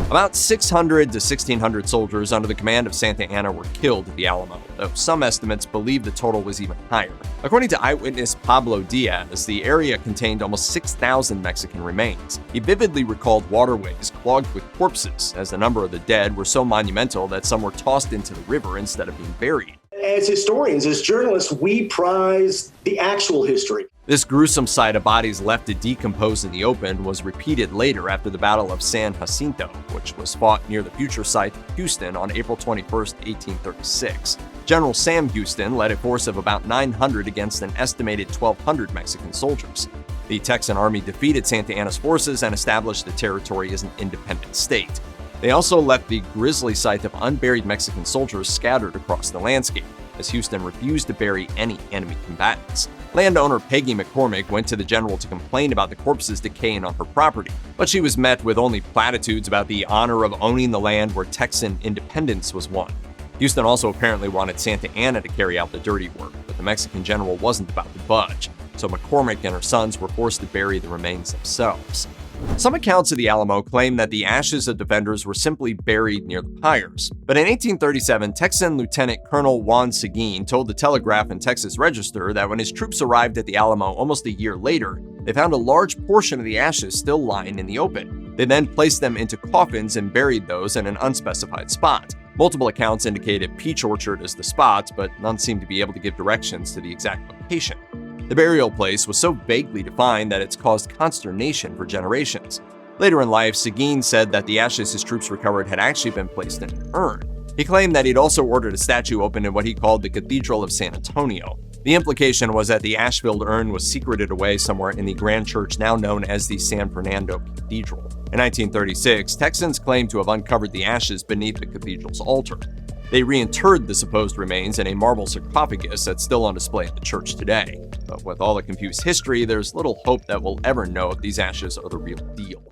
Speaker 1: About 600 to 1,600 soldiers under the command of Santa Anna were killed at the Alamo, though some estimates believe the total was even higher. According to eyewitness Pablo Diaz, the area contained almost 6,000 Mexican remains. He vividly recalled waterways clogged with corpses, as the number of the dead were so monumental that some were tossed into the river instead of being buried.
Speaker 6: As historians, as journalists, we prize the actual history.
Speaker 1: This gruesome sight of bodies left to decompose in the open was repeated later after the Battle of San Jacinto, which was fought near the future site of Houston on April 21, 1836. General Sam Houston led a force of about 900 against an estimated 1,200 Mexican soldiers. The Texan army defeated Santa Anna's forces and established the territory as an independent state. They also left the grisly sight of unburied Mexican soldiers scattered across the landscape, as Houston refused to bury any enemy combatants. Landowner Peggy McCormick went to the general to complain about the corpses decaying on her property, but she was met with only platitudes about the honor of owning the land where Texan independence was won. Houston also apparently wanted Santa Anna to carry out the dirty work, but the Mexican general wasn't about to budge, so McCormick and her sons were forced to bury the remains themselves. Some accounts of the Alamo claim that the ashes of defenders were simply buried near the pyres. But in 1837, Texan Lieutenant Colonel Juan Seguin told the Telegraph and Texas Register that when his troops arrived at the Alamo almost a year later, they found a large portion of the ashes still lying in the open. They then placed them into coffins and buried those in an unspecified spot. Multiple accounts indicated Peach Orchard as the spot, but none seemed to be able to give directions to the exact location. The burial place was so vaguely defined that it's caused consternation for generations. Later in life, Seguin said that the ashes his troops recovered had actually been placed in an urn. He claimed that he'd also ordered a statue opened in what he called the Cathedral of San Antonio. The implication was that the ash-filled urn was secreted away somewhere in the grand church now known as the San Fernando Cathedral. In 1936, Texans claimed to have uncovered the ashes beneath the cathedral's altar. They reinterred the supposed remains in a marble sarcophagus that's still on display at the church today. But with all the confused history, there's little hope that we'll ever know if these ashes are the real deal.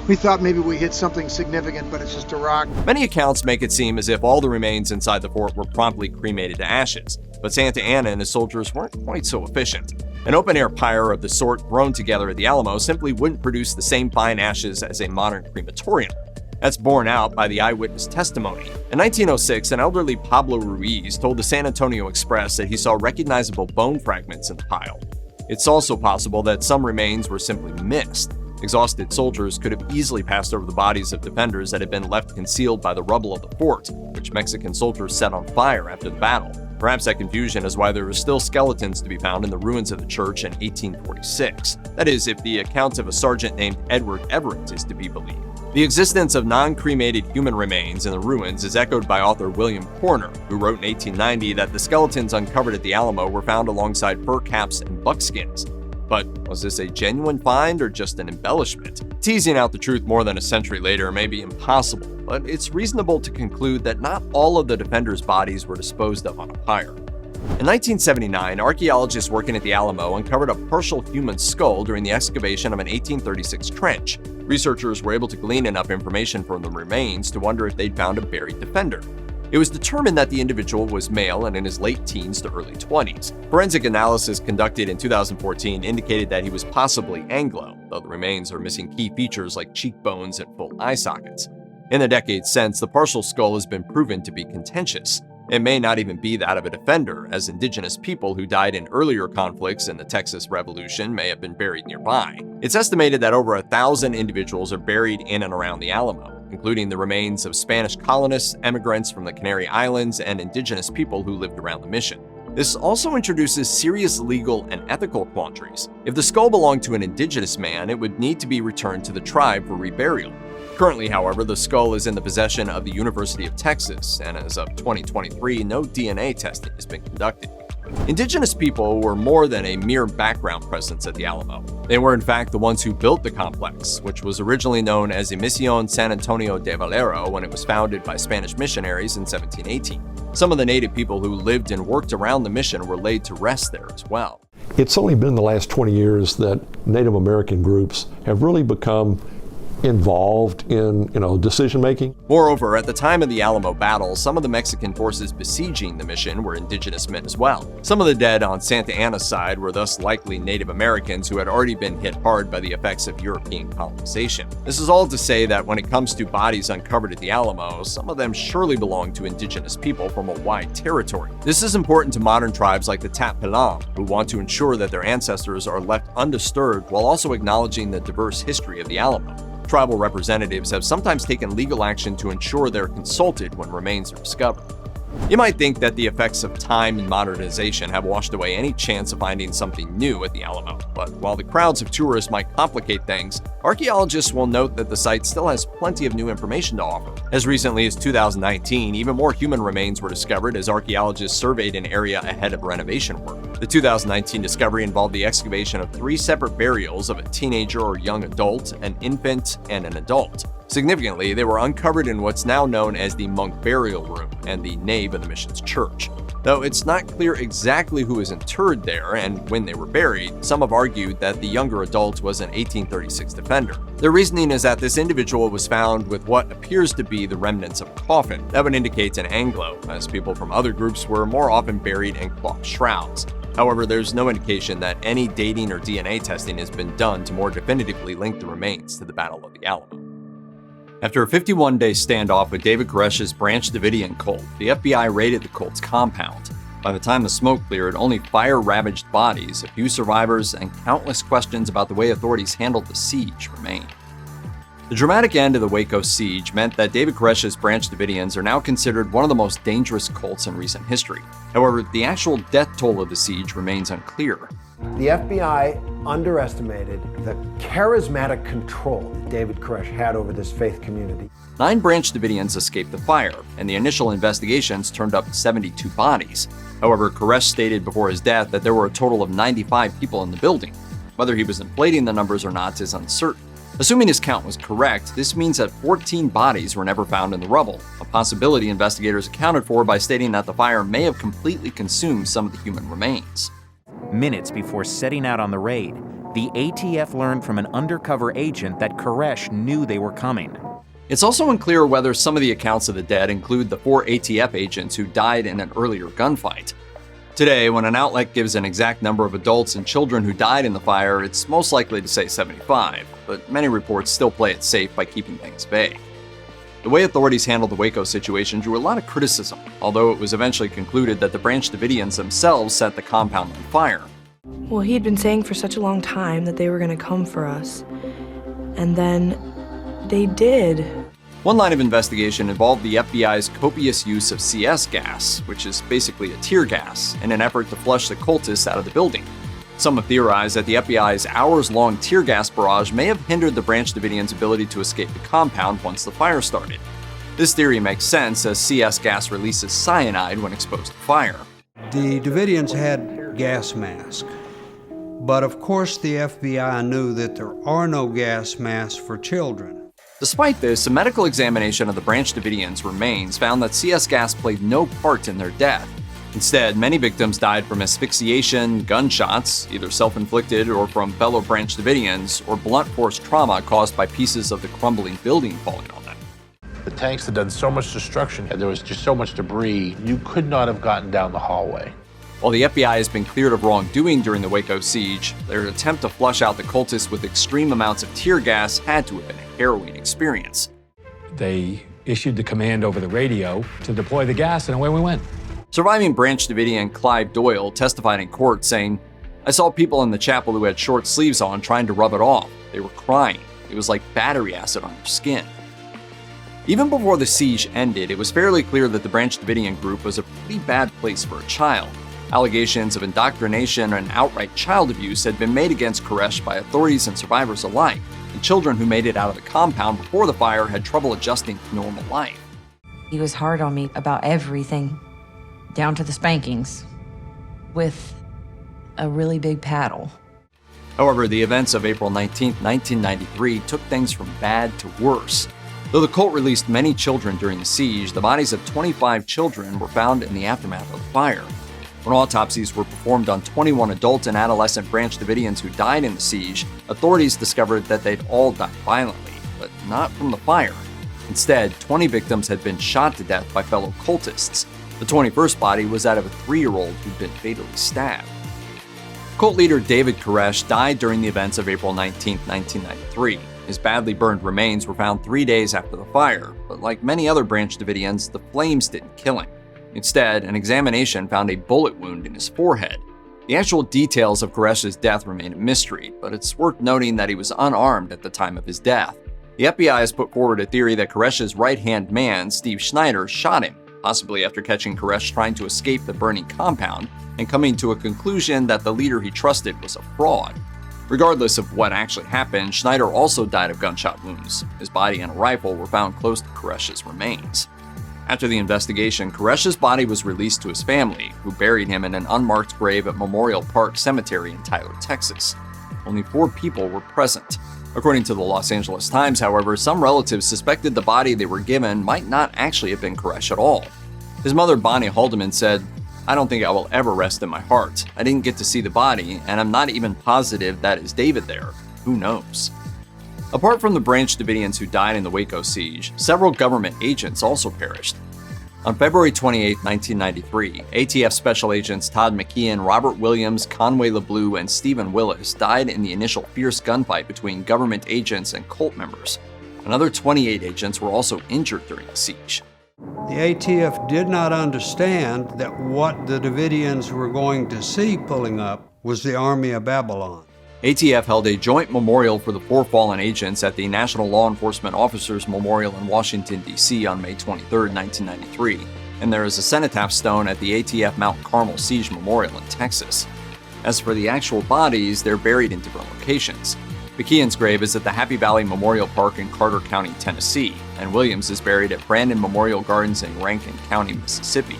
Speaker 18: We thought maybe we hit something significant, but it's just a rock.
Speaker 1: Many accounts make it seem as if all the remains inside the fort were promptly cremated to ashes, but Santa Anna and his soldiers weren't quite so efficient. An open-air pyre of the sort thrown together at the Alamo simply wouldn't produce the same fine ashes as a modern crematorium. That's borne out by the eyewitness testimony. In 1906, an elderly Pablo Ruiz told the San Antonio Express that he saw recognizable bone fragments in the pile. It's also possible that some remains were simply missed. Exhausted soldiers could have easily passed over the bodies of defenders that had been left concealed by the rubble of the fort, which Mexican soldiers set on fire after the battle. Perhaps that confusion is why there were still skeletons to be found in the ruins of the church in 1846. That is, if the account of a sergeant named Edward Everett is to be believed. The existence of non-cremated human remains in the ruins is echoed by author William Corner, who wrote in 1890 that the skeletons uncovered at the Alamo were found alongside fur caps and buckskins. But was this a genuine find or just an embellishment? Teasing out the truth more than a century later may be impossible, but it's reasonable to conclude that not all of the defenders' bodies were disposed of on a pyre. In 1979, archaeologists working at the Alamo uncovered a partial human skull during the excavation of an 1836 trench. Researchers were able to glean enough information from the remains to wonder if they'd found a buried defender. It was determined that the individual was male and in his late teens to early 20s. Forensic analysis conducted in 2014 indicated that he was possibly Anglo, though the remains are missing key features like cheekbones and full eye sockets. In the decades since, the partial skull has been proven to be contentious. It may not even be that of a defender, as indigenous people who died in earlier conflicts in the Texas Revolution may have been buried nearby. It's estimated that over 1,000 individuals are buried in and around the Alamo, including the remains of Spanish colonists, immigrants from the Canary Islands, and indigenous people who lived around the mission. This also introduces serious legal and ethical quandaries. If the skull belonged to an indigenous man, it would need to be returned to the tribe for reburial. Currently, however, the skull is in the possession of the University of Texas, and as of 2023, no DNA testing has been conducted. Indigenous people were more than a mere background presence at the Alamo. They were in fact the ones who built the complex, which was originally known as Misión San Antonio de Valero when it was founded by Spanish missionaries in 1718. Some of the native people who lived and worked around the mission were laid to rest there as well.
Speaker 4: It's only been the last 20 years that Native American groups have really become involved in, decision making.
Speaker 1: Moreover, at the time of the Alamo battle, some of the Mexican forces besieging the mission were indigenous men as well. Some of the dead on Santa Anna's side were thus likely Native Americans who had already been hit hard by the effects of European colonization. This is all to say that when it comes to bodies uncovered at the Alamo, some of them surely belong to indigenous people from a wide territory. This is important to modern tribes like the Tap Pilam, who want to ensure that their ancestors are left undisturbed while also acknowledging the diverse history of the Alamo. Tribal representatives have sometimes taken legal action to ensure they're consulted when remains are discovered. You might think that the effects of time and modernization have washed away any chance of finding something new at the Alamo, but while the crowds of tourists might complicate things, archaeologists will note that the site still has plenty of new information to offer. As recently as 2019, even more human remains were discovered as archaeologists surveyed an area ahead of renovation work. The 2019 discovery involved the excavation of 3 separate burials of a teenager or young adult, an infant, and an adult. Significantly, they were uncovered in what's now known as the monk burial room and the nave of the mission's church. Though it's not clear exactly who was interred there and when they were buried, some have argued that the younger adult was an 1836 defender. Their reasoning is that this individual was found with what appears to be the remnants of a coffin. That would indicate an Anglo, as people from other groups were more often buried in cloth shrouds. However, there's no indication that any dating or DNA testing has been done to more definitively link the remains to the Battle of the Alamo. After a 51-day standoff with David Koresh's Branch Davidian cult, the FBI raided the cult's compound. By the time the smoke cleared, only fire-ravaged bodies, a few survivors, and countless questions about the way authorities handled the siege remained. The dramatic end of the Waco Siege meant that David Koresh's Branch Davidians are now considered one of the most dangerous cults in recent history. However, the actual death toll of the siege remains unclear.
Speaker 19: The FBI underestimated the charismatic control that David Koresh had over this faith community.
Speaker 1: 9 Branch Davidians escaped the fire, and the initial investigations turned up 72 bodies. However, Koresh stated before his death that there were a total of 95 people in the building. Whether he was inflating the numbers or not is uncertain. Assuming his count was correct, this means that 14 bodies were never found in the rubble, a possibility investigators accounted for by stating that the fire may have completely consumed some of the human remains.
Speaker 20: Minutes before setting out on the raid, the ATF learned from an undercover agent that Koresh knew they were coming.
Speaker 1: It's also unclear whether some of the accounts of the dead include the 4 ATF agents who died in an earlier gunfight. Today, when an outlet gives an exact number of adults and children who died in the fire, it's most likely to say 75, but many reports still play it safe by keeping things vague. The way authorities handled the Waco situation drew a lot of criticism, although it was eventually concluded that the Branch Davidians themselves set the compound on fire.
Speaker 21: Well, he had been saying for such a long time that they were going to come for us. And then they did.
Speaker 1: One line of investigation involved the FBI's copious use of CS gas, which is basically a tear gas, in an effort to flush the cultists out of the building. Some have theorized that the FBI's hours-long tear gas barrage may have hindered the Branch Davidians' ability to escape the compound once the fire started. This theory makes sense, as CS gas releases cyanide when exposed to fire.
Speaker 22: The Davidians had gas masks, but of course the FBI knew that there are no gas masks for children.
Speaker 1: Despite this, a medical examination of the Branch Davidians' remains found that CS gas played no part in their death. Instead, many victims died from asphyxiation, gunshots, either self-inflicted or from fellow Branch Davidians, or blunt force trauma caused by pieces of the crumbling building falling on them.
Speaker 2: The tanks had done so much destruction, and there was just so much debris, you could not have gotten down the hallway.
Speaker 1: While the FBI has been cleared of wrongdoing during the Waco Siege, their attempt to flush out the cultists with extreme amounts of tear gas had to have been a harrowing experience.
Speaker 5: They issued the command over the radio to deploy the gas, and away we went.
Speaker 1: Surviving Branch Davidian Clive Doyle testified in court saying, "I saw people in the chapel who had short sleeves on trying to rub it off. They were crying. It was like battery acid on their skin." Even before the siege ended, it was fairly clear that the Branch Davidian group was a pretty bad place for a child. Allegations of indoctrination and outright child abuse had been made against Koresh by authorities and survivors alike, and children who made it out of the compound before the fire had trouble adjusting to normal life.
Speaker 7: He was hard on me about everything, down to the spankings, with a really big paddle.
Speaker 1: However, the events of April 19, 1993 took things from bad to worse. Though the cult released many children during the siege, the bodies of 25 children were found in the aftermath of the fire. When autopsies were performed on 21 adult and adolescent Branch Davidians who died in the siege, authorities discovered that they'd all died violently, but not from the fire. Instead, 20 victims had been shot to death by fellow cultists. The 21st body was that of a 3-year-old who'd been fatally stabbed. Cult leader David Koresh died during the events of April 19, 1993. His badly burned remains were found 3 days after the fire, but like many other Branch Davidians, the flames didn't kill him. Instead, an examination found a bullet wound in his forehead. The actual details of Koresh's death remain a mystery, but it's worth noting that he was unarmed at the time of his death. The FBI has put forward a theory that Koresh's right-hand man, Steve Schneider, shot him, possibly after catching Koresh trying to escape the burning compound and coming to a conclusion that the leader he trusted was a fraud. Regardless of what actually happened, Schneider also died of gunshot wounds. His body and a rifle were found close to Koresh's remains. After the investigation, Koresh's body was released to his family, who buried him in an unmarked grave at Memorial Park Cemetery in Tyler, Texas. Only 4 people were present. According to the Los Angeles Times, however, some relatives suspected the body they were given might not actually have been Koresh at all. His mother, Bonnie Haldeman, said, "I don't think I will ever rest in my heart. I didn't get to see the body, and I'm not even positive that is David there. Who knows?" Apart from the Branch Davidians who died in the Waco Siege, several government agents also perished. On February 28, 1993, ATF Special Agents Todd McKeon, Robert Williams, Conway LeBleu, and Stephen Willis died in the initial fierce gunfight between government agents and cult members. Another 28 agents were also injured during the siege.
Speaker 22: The ATF did not understand that what the Davidians were going to see pulling up was the Army of Babylon.
Speaker 1: ATF held a joint memorial for the 4 fallen agents at the National Law Enforcement Officers Memorial in Washington, D.C. on May 23, 1993, and there is a cenotaph stone at the ATF Mount Carmel Siege Memorial in Texas. As for the actual bodies, they're buried in different locations. McKeon's grave is at the Happy Valley Memorial Park in Carter County, Tennessee, and Williams is buried at Brandon Memorial Gardens in Rankin County, Mississippi.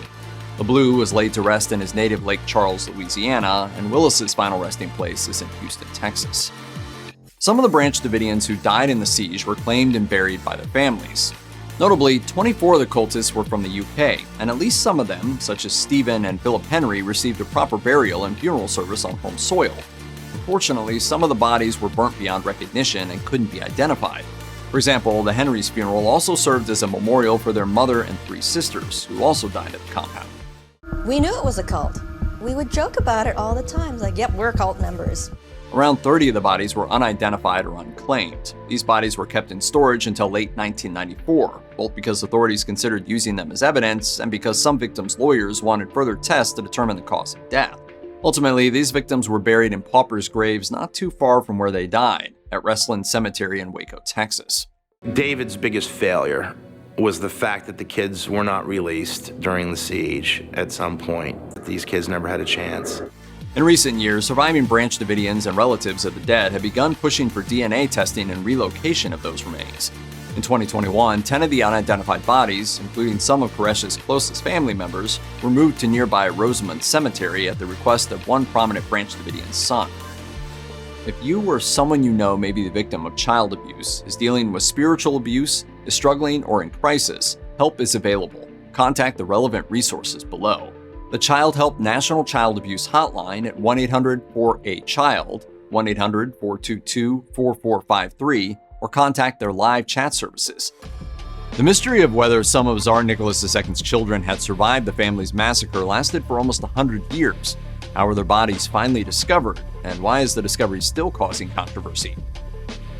Speaker 1: LeBleu was laid to rest in his native Lake Charles, Louisiana, and Willis's final resting place is in Houston, Texas. Some of the Branch Davidians who died in the siege were claimed and buried by their families. Notably, 24 of the cultists were from the UK, and at least some of them, such as Stephen and Philip Henry, received a proper burial and funeral service on home soil. Unfortunately, some of the bodies were burnt beyond recognition and couldn't be identified. For example, the Henrys' funeral also served as a memorial for their mother and 3 sisters, who also died at the compound.
Speaker 23: We knew it was a cult. We would joke about it all the time, like, yep, we're cult members.
Speaker 1: Around 30 of the bodies were unidentified or unclaimed. These bodies were kept in storage until late 1994, both because authorities considered using them as evidence and because some victims' lawyers wanted further tests to determine the cause of death. Ultimately, these victims were buried in paupers' graves not too far from where they died, at Restland Cemetery in Waco, Texas.
Speaker 25: David's biggest failure was the fact that the kids were not released during the siege at some point. These kids never had a chance.
Speaker 1: In recent years, surviving Branch Davidians and relatives of the dead have begun pushing for DNA testing and relocation of those remains. In 2021, 10 of the unidentified bodies, including some of Koresh's closest family members, were moved to nearby Rosamond Cemetery at the request of one prominent Branch Davidian's son. If you or someone you know may be the victim of child abuse, is dealing with spiritual abuse, is struggling, or in crisis, help is available. Contact the relevant resources below. The Child Help National Child Abuse Hotline at 1-800-4-A-CHILD, 1-800-422-4453, or contact their live chat services. The mystery of whether some of Tsar Nicholas II's children had survived the family's massacre lasted for almost 100 years. How were their bodies finally discovered, and why is the discovery still causing controversy?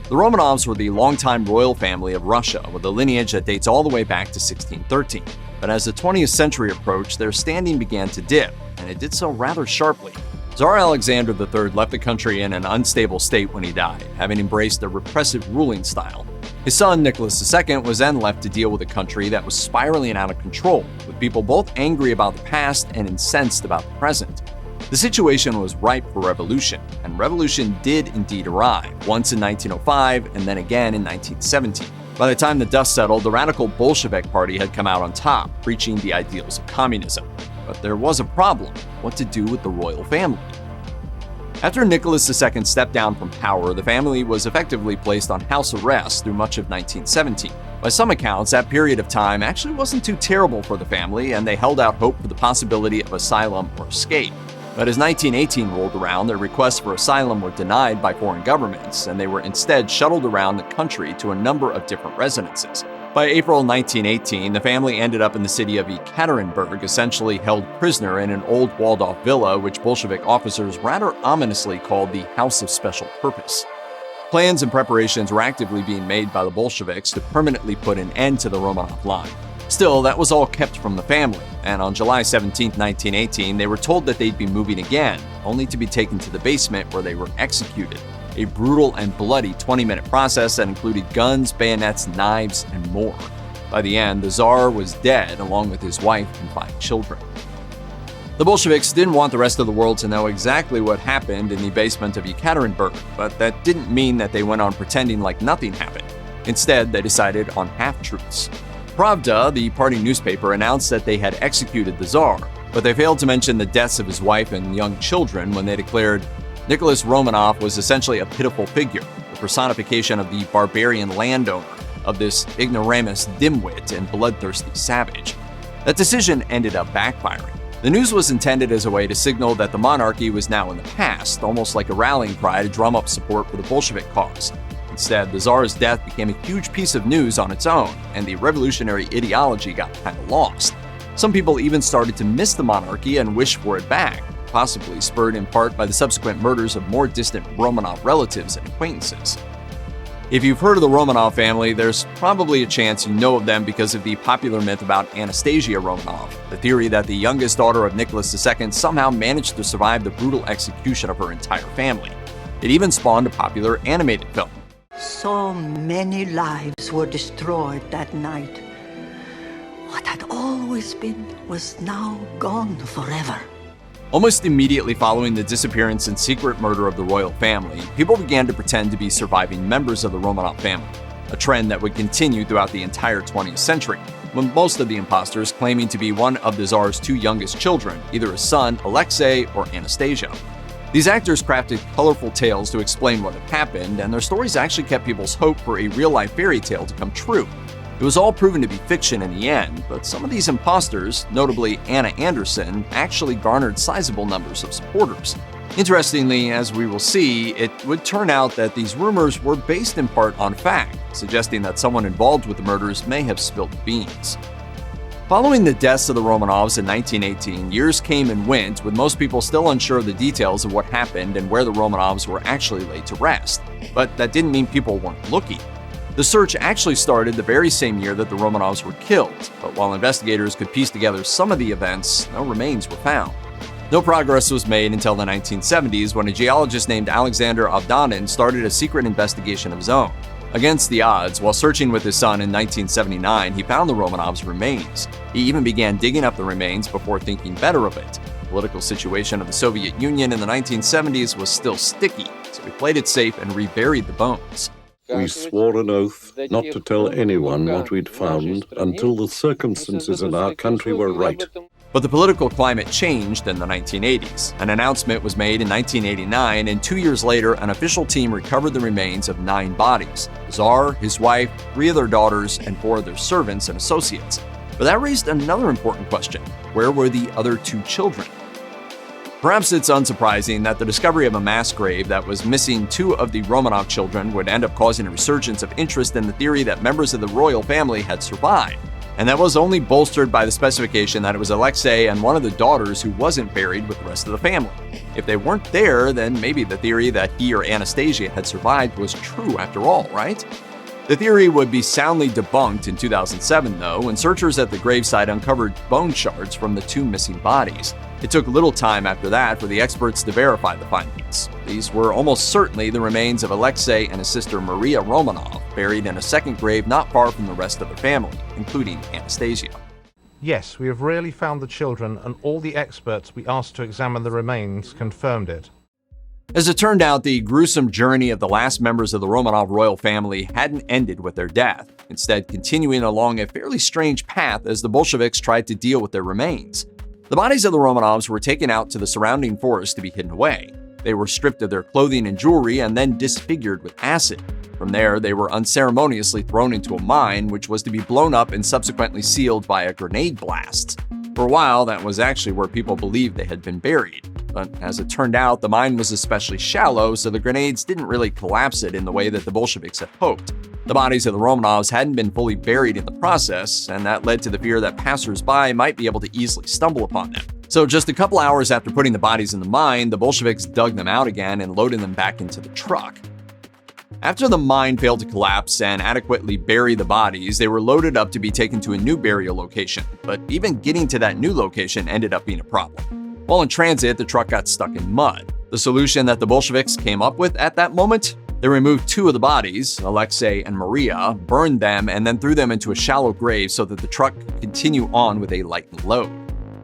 Speaker 1: The Romanovs were the longtime royal family of Russia, with a lineage that dates all the way back to 1613. But as the 20th century approached, their standing began to dip, and it did so rather sharply. Tsar Alexander III left the country in an unstable state when he died, having embraced a repressive ruling style. His son, Nicholas II, was then left to deal with a country that was spiraling out of control, with people both angry about the past and incensed about the present. The situation was ripe for revolution, and revolution did indeed arrive, once in 1905 and then again in 1917. By the time the dust settled, the radical Bolshevik Party had come out on top, preaching the ideals of communism. But there was a problem: what to do with the royal family. After Nicholas II stepped down from power, the family was effectively placed on house arrest through much of 1917. By some accounts, that period of time actually wasn't too terrible for the family, and they held out hope for the possibility of asylum or escape. But as 1918 rolled around, their requests for asylum were denied by foreign governments, and they were instead shuttled around the country to a number of different residences. By April 1918, the family ended up in the city of Ekaterinburg, essentially held prisoner in an old walled-off villa which Bolshevik officers rather ominously called the House of Special Purpose. Plans and preparations were actively being made by the Bolsheviks to permanently put an end to the Romanov line. Still, that was all kept from the family, and on July 17, 1918, they were told that they'd be moving again, only to be taken to the basement where they were executed. A brutal and bloody 20-minute process that included guns, bayonets, knives, and more. By the end, the Tsar was dead, along with his wife and 5 children. The Bolsheviks didn't want the rest of the world to know exactly what happened in the basement of Ekaterinburg, but that didn't mean that they went on pretending like nothing happened. Instead, they decided on half-truths. Pravda, the party newspaper, announced that they had executed the Tsar, but they failed to mention the deaths of his wife and young children when they declared Nicholas Romanov was essentially a pitiful figure, the personification of the barbarian landowner, of this ignoramus dimwit and bloodthirsty savage. That decision ended up backfiring. The news was intended as a way to signal that the monarchy was now in the past, almost like a rallying cry to drum up support for the Bolshevik cause. Instead, the Tsar's death became a huge piece of news on its own, and the revolutionary ideology got kind of lost. Some people even started to miss the monarchy and wish for it back, possibly spurred in part by the subsequent murders of more distant Romanov relatives and acquaintances. If you've heard of the Romanov family, there's probably a chance you know of them because of the popular myth about Anastasia Romanov, the theory that the youngest daughter of Nicholas II somehow managed to survive the brutal execution of her entire family. It even spawned a popular animated film.
Speaker 3: So many lives were destroyed that night. What had always been was now gone forever.
Speaker 1: Almost immediately following the disappearance and secret murder of the royal family, people began to pretend to be surviving members of the Romanov family, a trend that would continue throughout the entire 20th century, with most of the imposters claiming to be one of the Tsar's 2 youngest children, either his son, Alexei, or Anastasia. These actors crafted colorful tales to explain what had happened, and their stories actually kept people's hope for a real-life fairy tale to come true. It was all proven to be fiction in the end, but some of these imposters, notably Anna Anderson, actually garnered sizable numbers of supporters. Interestingly, as we will see, it would turn out that these rumors were based in part on fact, suggesting that someone involved with the murders may have spilled the beans. Following the deaths of the Romanovs in 1918, years came and went, with most people still unsure of the details of what happened and where the Romanovs were actually laid to rest. But that didn't mean people weren't looking. The search actually started the very same year that the Romanovs were killed, but while investigators could piece together some of the events, no remains were found. No progress was made until the 1970s, when a geologist named Alexander Avdanin started a secret investigation of his own. Against the odds, while searching with his son in 1979, he found the Romanovs' remains. He even began digging up the remains before thinking better of it. The political situation of the Soviet Union in the 1970s was still sticky, so he played it safe and reburied the bones.
Speaker 8: We swore an oath not to tell anyone what we'd found until the circumstances in our country were right.
Speaker 1: But the political climate changed in the 1980s. An announcement was made in 1989, and 2 years later, an official team recovered the remains of 9 bodies: the Tsar, his wife, 3 of their daughters, and 4 of their servants and associates. But that raised another important question: where were the other 2 children? Perhaps it's unsurprising that the discovery of a mass grave that was missing 2 of the Romanov children would end up causing a resurgence of interest in the theory that members of the royal family had survived. And that was only bolstered by the specification that it was Alexei and one of the daughters who wasn't buried with the rest of the family. If they weren't there, then maybe the theory that he or Anastasia had survived was true after all, right? The theory would be soundly debunked in 2007, though, when searchers at the gravesite uncovered bone shards from the 2 missing bodies. It took little time after that for the experts to verify the findings. These were almost certainly the remains of Alexei and his sister Maria Romanov, buried in a second grave not far from the rest of their family, including Anastasia.
Speaker 9: Yes, we have really found the children, and all the experts we asked to examine the remains confirmed it.
Speaker 1: As it turned out, the gruesome journey of the last members of the Romanov royal family hadn't ended with their death, instead continuing along a fairly strange path as the Bolsheviks tried to deal with their remains. The bodies of the Romanovs were taken out to the surrounding forest to be hidden away. They were stripped of their clothing and jewelry and then disfigured with acid. From there, they were unceremoniously thrown into a mine, which was to be blown up and subsequently sealed by a grenade blast. For a while, that was actually where people believed they had been buried. But as it turned out, the mine was especially shallow, so the grenades didn't really collapse it in the way that the Bolsheviks had hoped. The bodies of the Romanovs hadn't been fully buried in the process, and that led to the fear that passers-by might be able to easily stumble upon them. So just a couple hours after putting the bodies in the mine, the Bolsheviks dug them out again and loaded them back into the truck. After the mine failed to collapse and adequately bury the bodies, they were loaded up to be taken to a new burial location, but even getting to that new location ended up being a problem. While in transit, the truck got stuck in mud. The solution that the Bolsheviks came up with at that moment? They removed 2 of the bodies, Alexei and Maria, burned them, and then threw them into a shallow grave so that the truck could continue on with a lightened load.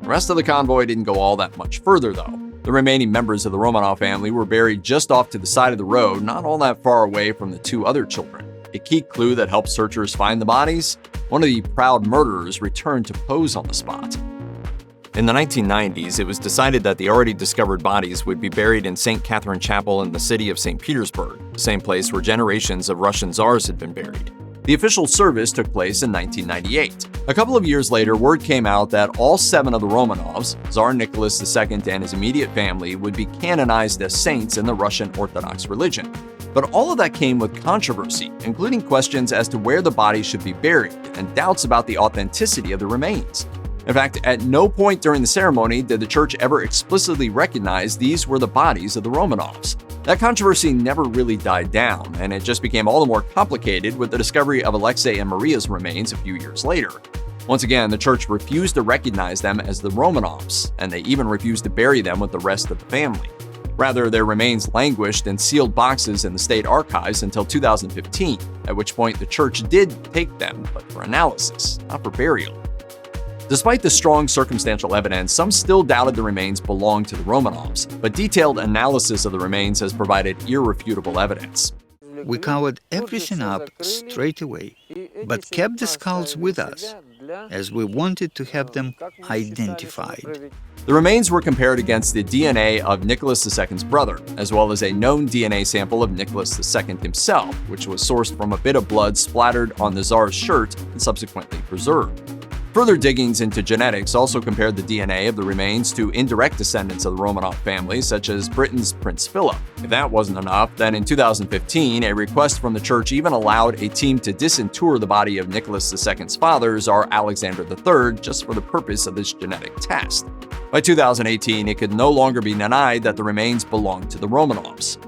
Speaker 1: The rest of the convoy didn't go all that much further, though. The remaining members of the Romanov family were buried just off to the side of the road, not all that far away from the 2 other children. A key clue that helped searchers find the bodies? One of the proud murderers returned to pose on the spot. In the 1990s, it was decided that the already discovered bodies would be buried in St. Catherine Chapel in the city of St. Petersburg, the same place where generations of Russian czars had been buried. The official service took place in 1998. A couple of years later, word came out that all 7 of the Romanovs, Tsar Nicholas II and his immediate family, would be canonized as saints in the Russian Orthodox religion. But all of that came with controversy, including questions as to where the bodies should be buried and doubts about the authenticity of the remains. In fact, at no point during the ceremony did the church ever explicitly recognize these were the bodies of the Romanovs. That controversy never really died down, and it just became all the more complicated with the discovery of Alexei and Maria's remains a few years later. Once again, the church refused to recognize them as the Romanovs, and they even refused to bury them with the rest of the family. Rather, their remains languished in sealed boxes in the state archives until 2015, at which point the church did take them, but for analysis, not for burial. Despite the strong circumstantial evidence, some still doubted the remains belonged to the Romanovs, but detailed analysis of the remains has provided irrefutable evidence.
Speaker 10: We covered everything up straight away, but kept the skulls with us, as we wanted to have them identified.
Speaker 1: The remains were compared against the DNA of Nicholas II's brother, as well as a known DNA sample of Nicholas II himself, which was sourced from a bit of blood splattered on the Tsar's shirt and subsequently preserved. Further diggings into genetics also compared the DNA of the remains to indirect descendants of the Romanov family, such as Britain's Prince Philip. If that wasn't enough, then in 2015, a request from the church even allowed a team to disinter the body of Nicholas II's father, Tsar Alexander III, just for the purpose of this genetic test. By 2018, it could no longer be denied that the remains belonged to the Romanovs.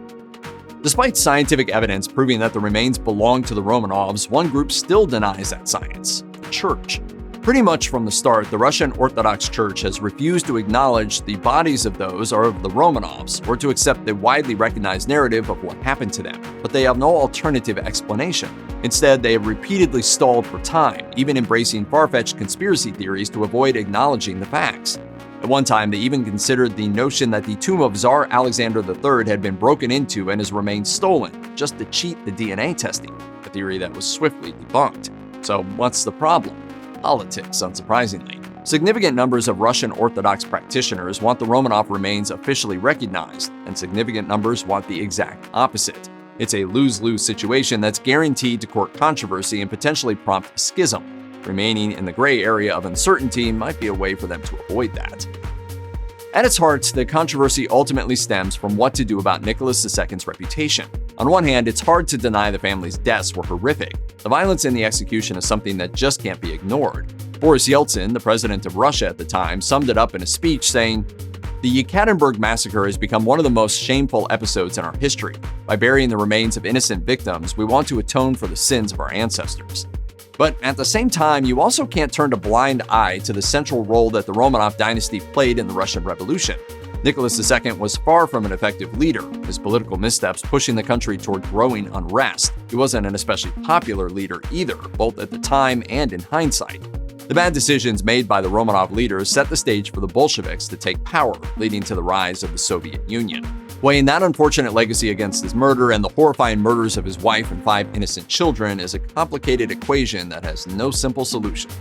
Speaker 1: Despite scientific evidence proving that the remains belonged to the Romanovs, one group still denies that science: the church. Pretty much from the start, the Russian Orthodox Church has refused to acknowledge the bodies of those are of the Romanovs or to accept the widely recognized narrative of what happened to them, but they have no alternative explanation. Instead, they have repeatedly stalled for time, even embracing far-fetched conspiracy theories to avoid acknowledging the facts. At one time, they even considered the notion that the tomb of Tsar Alexander III had been broken into and his remains stolen, just to cheat the DNA testing, a theory that was swiftly debunked. So what's the problem? Politics, unsurprisingly. Significant numbers of Russian Orthodox practitioners want the Romanov remains officially recognized, and significant numbers want the exact opposite. It's a lose-lose situation that's guaranteed to court controversy and potentially prompt a schism. Remaining in the gray area of uncertainty might be a way for them to avoid that. At its heart, the controversy ultimately stems from what to do about Nicholas II's reputation. On one hand, it's hard to deny the family's deaths were horrific. The violence in the execution is something that just can't be ignored. Boris Yeltsin, the president of Russia at the time, summed it up in a speech saying, "The Yekaterinburg massacre has become one of the most shameful episodes in our history. By burying the remains of innocent victims, we want to atone for the sins of our ancestors." But at the same time, you also can't turn a blind eye to the central role that the Romanov dynasty played in the Russian Revolution. Nicholas II was far from an effective leader, his political missteps pushing the country toward growing unrest. He wasn't an especially popular leader either, both at the time and in hindsight. The bad decisions made by the Romanov leaders set the stage for the Bolsheviks to take power, leading to the rise of the Soviet Union. Weighing that unfortunate legacy against his murder and the horrifying murders of his wife and 5 innocent children is a complicated equation that has no simple solution.